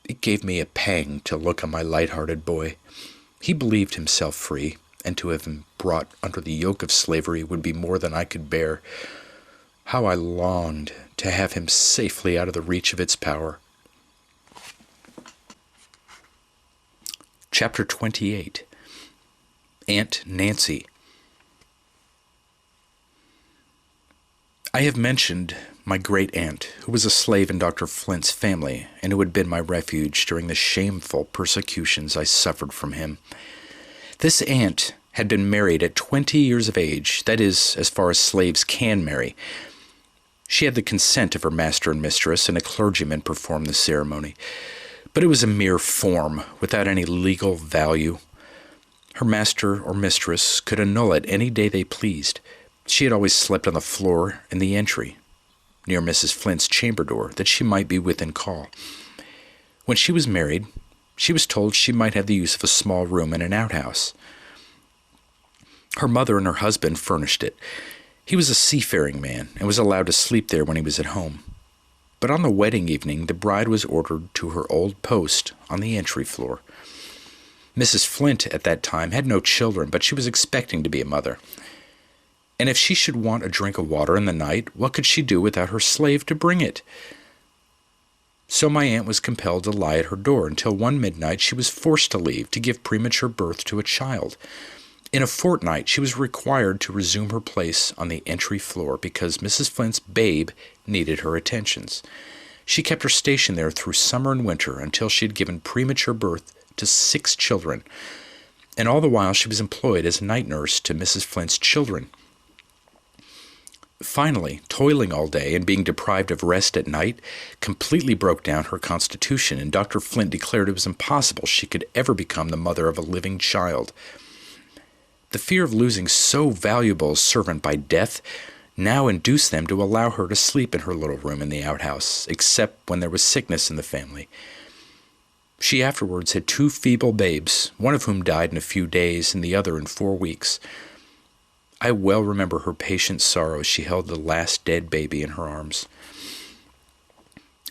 It gave me a pang to look on my light-hearted boy. He believed himself free, and to have him brought under the yoke of slavery would be more than I could bear. How I longed to have him safely out of the reach of its power. Chapter 28. Aunt Nancy. I have mentioned my great-aunt, who was a slave in Dr. Flint's family, and who had been my refuge during the shameful persecutions I suffered from him. This aunt had been married at 20 years of age, that is, as far as slaves can marry. She had the consent of her master and mistress, and a clergyman performed the ceremony. But it was a mere form, without any legal value. Her master or mistress could annul it any day they pleased. She had always slept on the floor in the entry, near Mrs. Flint's chamber door, that she might be within call. When she was married, she was told she might have the use of a small room in an outhouse. Her mother and her husband furnished it. He was a seafaring man and was allowed to sleep there when he was at home. But on the wedding evening, the bride was ordered to her old post on the entry floor. Mrs. Flint at that time had no children, but she was expecting to be a mother. And if she should want a drink of water in the night, what could she do without her slave to bring it? So my aunt was compelled to lie at her door until one midnight she was forced to leave to give premature birth to a child. In a fortnight, she was required to resume her place on the entry floor because Mrs. Flint's babe needed her attentions. She kept her station there through summer and winter until she had given premature birth to 6 children, and all the while she was employed as night nurse to Mrs. Flint's children. Finally, toiling all day and being deprived of rest at night completely broke down her constitution, and Dr. Flint declared it was impossible she could ever become the mother of a living child. The fear of losing so valuable a servant by death now induced them to allow her to sleep in her little room in the outhouse, except when there was sickness in the family. She afterwards had 2 feeble babes, one of whom died in a few days and the other in 4 weeks. I well remember her patient sorrow as she held the last dead baby in her arms.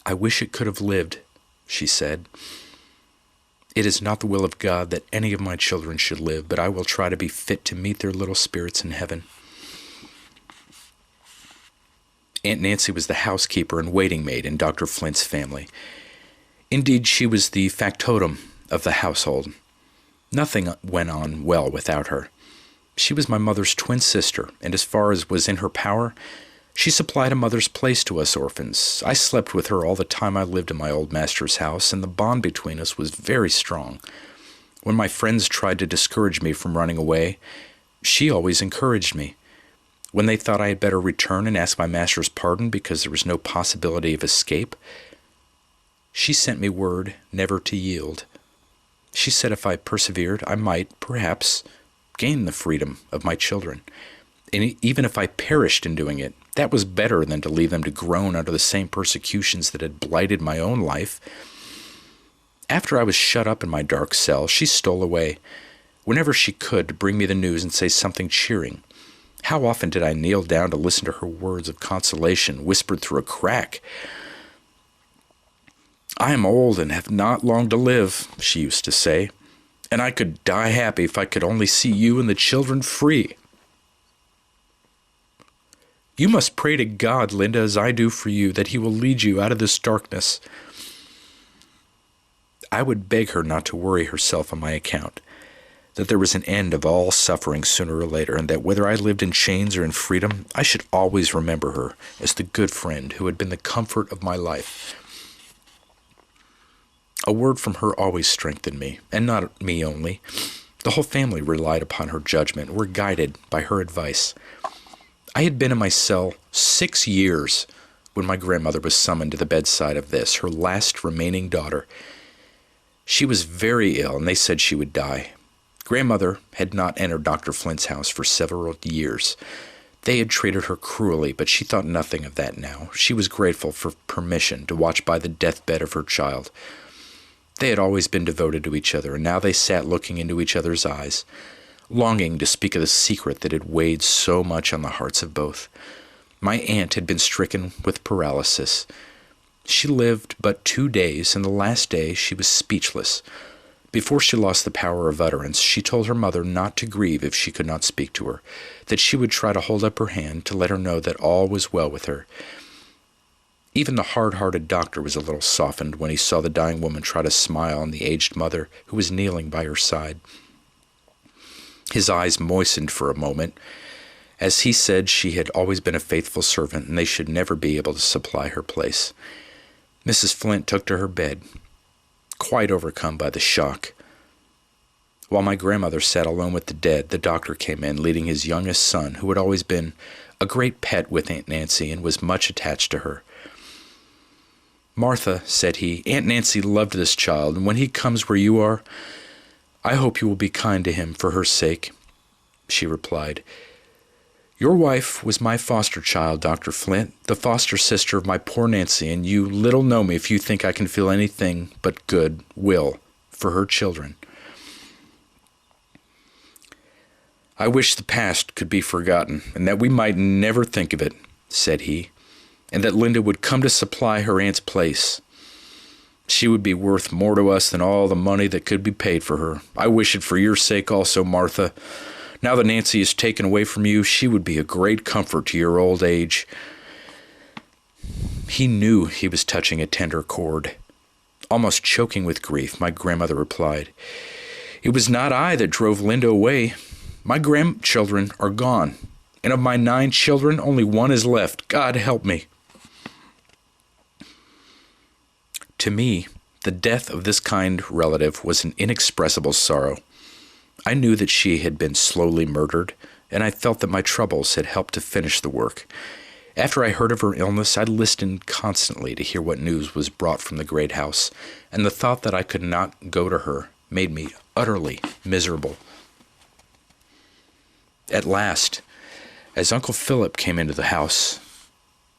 "I wish it could have lived," she said. "It is not the will of God that any of my children should live, but I will try to be fit to meet their little spirits in heaven." Aunt Nancy was the housekeeper and waiting maid in Dr. Flint's family. Indeed, she was the factotum of the household. Nothing went on well without her. She was my mother's twin sister, and as far as was in her power, she supplied a mother's place to us orphans. I slept with her all the time I lived in my old master's house, and the bond between us was very strong. When my friends tried to discourage me from running away, she always encouraged me. When they thought I had better return and ask my master's pardon because there was no possibility of escape, she sent me word never to yield. She said if I persevered, I might, perhaps, gain the freedom of my children. And even if I perished in doing it, that was better than to leave them to groan under the same persecutions that had blighted my own life. After I was shut up in my dark cell, she stole away, whenever she could, to bring me the news and say something cheering. How often did I kneel down to listen to her words of consolation, whispered through a crack. "I am old and have not long to live," she used to say, "and I could die happy if I could only see you and the children free." "You must pray to God, Linda, as I do for you, that he will lead you out of this darkness." I would beg her not to worry herself on my account, that there was an end of all suffering sooner or later, and that whether I lived in chains or in freedom, I should always remember her as the good friend who had been the comfort of my life. A word from her always strengthened me, and not me only. The whole family relied upon her judgment and were guided by her advice. I had been in my cell 6 years when my grandmother was summoned to the bedside of this, her last remaining daughter. She was very ill, and they said she would die. Grandmother had not entered Dr. Flint's house for several years. They had treated her cruelly, but she thought nothing of that now. She was grateful for permission to watch by the deathbed of her child. They had always been devoted to each other, and now they sat looking into each other's eyes, longing to speak of the secret that had weighed so much on the hearts of both. My aunt had been stricken with paralysis. She lived but 2 days, and the last day she was speechless. Before she lost the power of utterance, she told her mother not to grieve if she could not speak to her, that she would try to hold up her hand to let her know that all was well with her. Even the hard-hearted doctor was a little softened when he saw the dying woman try to smile on the aged mother who was kneeling by her side. His eyes moistened for a moment, as he said she had always been a faithful servant and they should never be able to supply her place. Mrs. Flint took to her bed, quite overcome by the shock. While my grandmother sat alone with the dead, the doctor came in, leading his youngest son, who had always been a great pet with Aunt Nancy and was much attached to her. "Martha," said he, "Aunt Nancy loved this child, and when he comes where you are, I hope you will be kind to him for her sake." She replied, "Your wife was my foster child, Dr. Flint, the foster sister of my poor Nancy, and you little know me if you think I can feel anything but good will for her children. I wish the past could be forgotten, and that we might never think of it," said he, and that Linda would come to supply her aunt's place. She would be worth more to us than all the money that could be paid for her. I wish it for your sake also, Martha. Now that Nancy is taken away from you, she would be a great comfort to your old age." He knew he was touching a tender chord. Almost choking with grief, my grandmother replied, "It was not I that drove Linda away. My grandchildren are gone, and of my 9 children, only 1 is left. God help me." To me, the death of this kind relative was an inexpressible sorrow. I knew that she had been slowly murdered, and I felt that my troubles had helped to finish the work. After I heard of her illness, I listened constantly to hear what news was brought from the great house, and the thought that I could not go to her made me utterly miserable. At last, as Uncle Philip came into the house,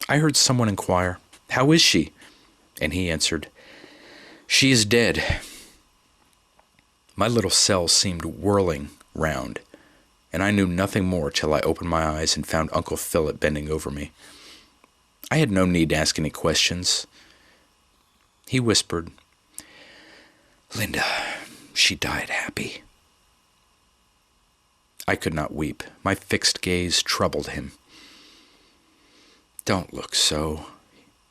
I heard someone inquire, "How is she?" And he answered, "She is dead." My little cell seemed whirling round, and I knew nothing more till I opened my eyes and found Uncle Philip bending over me. I had no need to ask any questions. He whispered, "Linda, she died happy." I could not weep. My fixed gaze troubled him. "Don't look so,"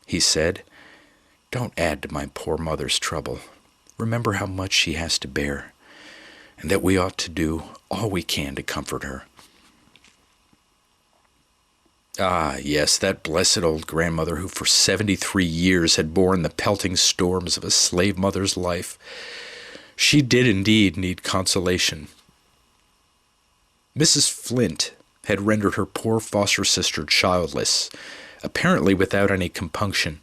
he said. "Don't add to my poor mother's trouble. Remember how much she has to bear, and that we ought to do all we can to comfort her." Ah, yes, that blessed old grandmother who for 73 years had borne the pelting storms of a slave mother's life. She did indeed need consolation. Mrs. Flint had rendered her poor foster sister childless, apparently without any compunction,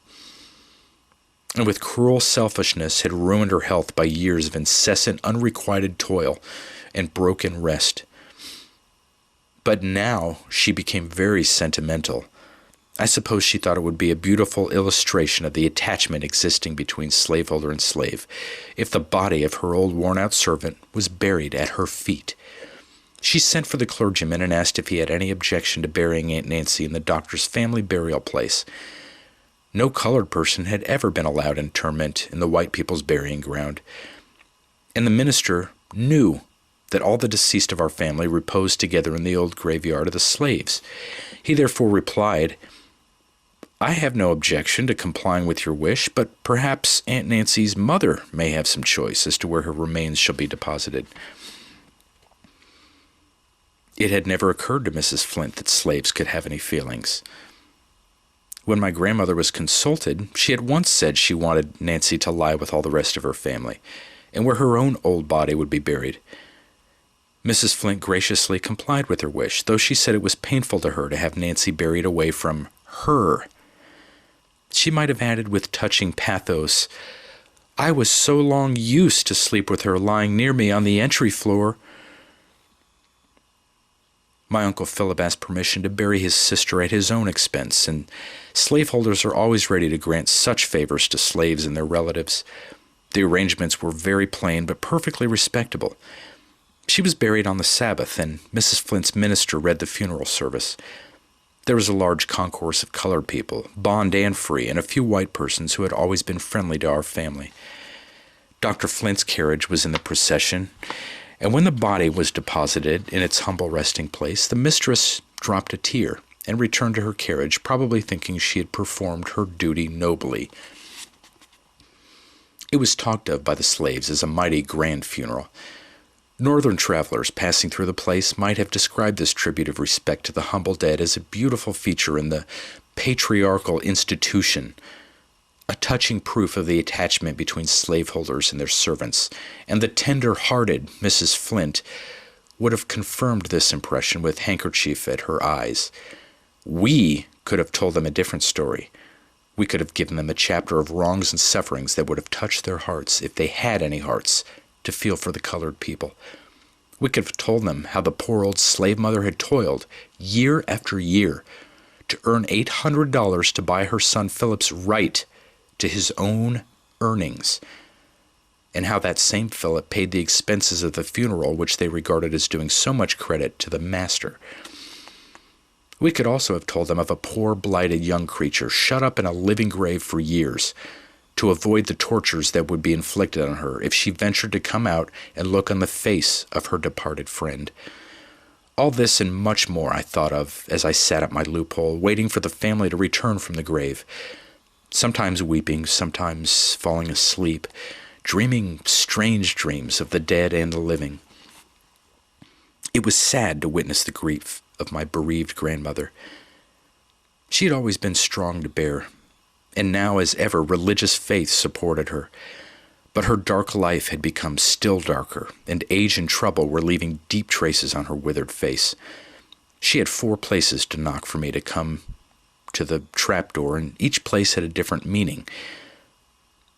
and with cruel selfishness had ruined her health by years of incessant unrequited toil and broken rest. But now she became very sentimental. I suppose she thought it would be a beautiful illustration of the attachment existing between slaveholder and slave if the body of her old worn-out servant was buried at her feet. She sent for the clergyman and asked if he had any objection to burying Aunt Nancy in the doctor's family burial place. No colored person had ever been allowed interment in the white people's burying ground, and the minister knew that all the deceased of our family reposed together in the old graveyard of the slaves. He therefore replied, "I have no objection to complying with your wish, but perhaps Aunt Nancy's mother may have some choice as to where her remains shall be deposited." It had never occurred to Mrs. Flint that slaves could have any feelings. When my grandmother was consulted, she at once said she wanted Nancy to lie with all the rest of her family, and where her own old body would be buried. Mrs. Flint graciously complied with her wish, though she said it was painful to her to have Nancy buried away from her. She might have added with touching pathos, "I was so long used to sleep with her lying near me on the entry floor." My Uncle Philip asked permission to bury his sister at his own expense, and slaveholders are always ready to grant such favors to slaves and their relatives. The arrangements were very plain but perfectly respectable. She was buried on the Sabbath, and Mrs. Flint's minister read the funeral service. There was a large concourse of colored people, bond and free, and a few white persons who had always been friendly to our family. Dr. Flint's carriage was in the procession, and when the body was deposited in its humble resting place, the mistress dropped a tear and returned to her carriage, probably thinking she had performed her duty nobly. It was talked of by the slaves as a mighty grand funeral. Northern travelers passing through the place might have described this tribute of respect to the humble dead as a beautiful feature in the patriarchal institution, a touching proof of the attachment between slaveholders and their servants, and the tender-hearted Mrs. Flint would have confirmed this impression with handkerchief at her eyes. We could have told them a different story. We could have given them a chapter of wrongs and sufferings that would have touched their hearts, if they had any hearts, to feel for the colored people. We could have told them how the poor old slave mother had toiled, year after year, to earn $800 to buy her son Philip's right to his own earnings, and how that same Philip paid the expenses of the funeral which they regarded as doing so much credit to the master. We could also have told them of a poor, blighted young creature shut up in a living grave for years, to avoid the tortures that would be inflicted on her if she ventured to come out and look on the face of her departed friend. All this and much more I thought of as I sat at my loophole, waiting for the family to return from the grave, sometimes weeping, sometimes falling asleep, dreaming strange dreams of the dead and the living. It was sad to witness the grief of my bereaved grandmother. She had always been strong to bear, and now as ever religious faith supported her. But her dark life had become still darker, and age and trouble were leaving deep traces on her withered face. She had 4 places to knock for me to come to the trapdoor, and each place had a different meaning.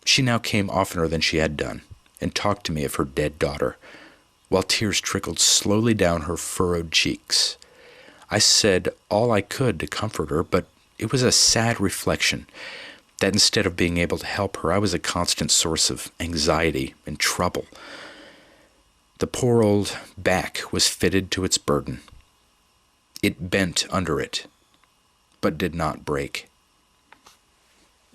She now came oftener than she had done, and talked to me of her dead daughter, while tears trickled slowly down her furrowed cheeks. I said all I could to comfort her, but it was a sad reflection that instead of being able to help her, I was a constant source of anxiety and trouble. The poor old back was fitted to its burden. It bent under it, but did not break.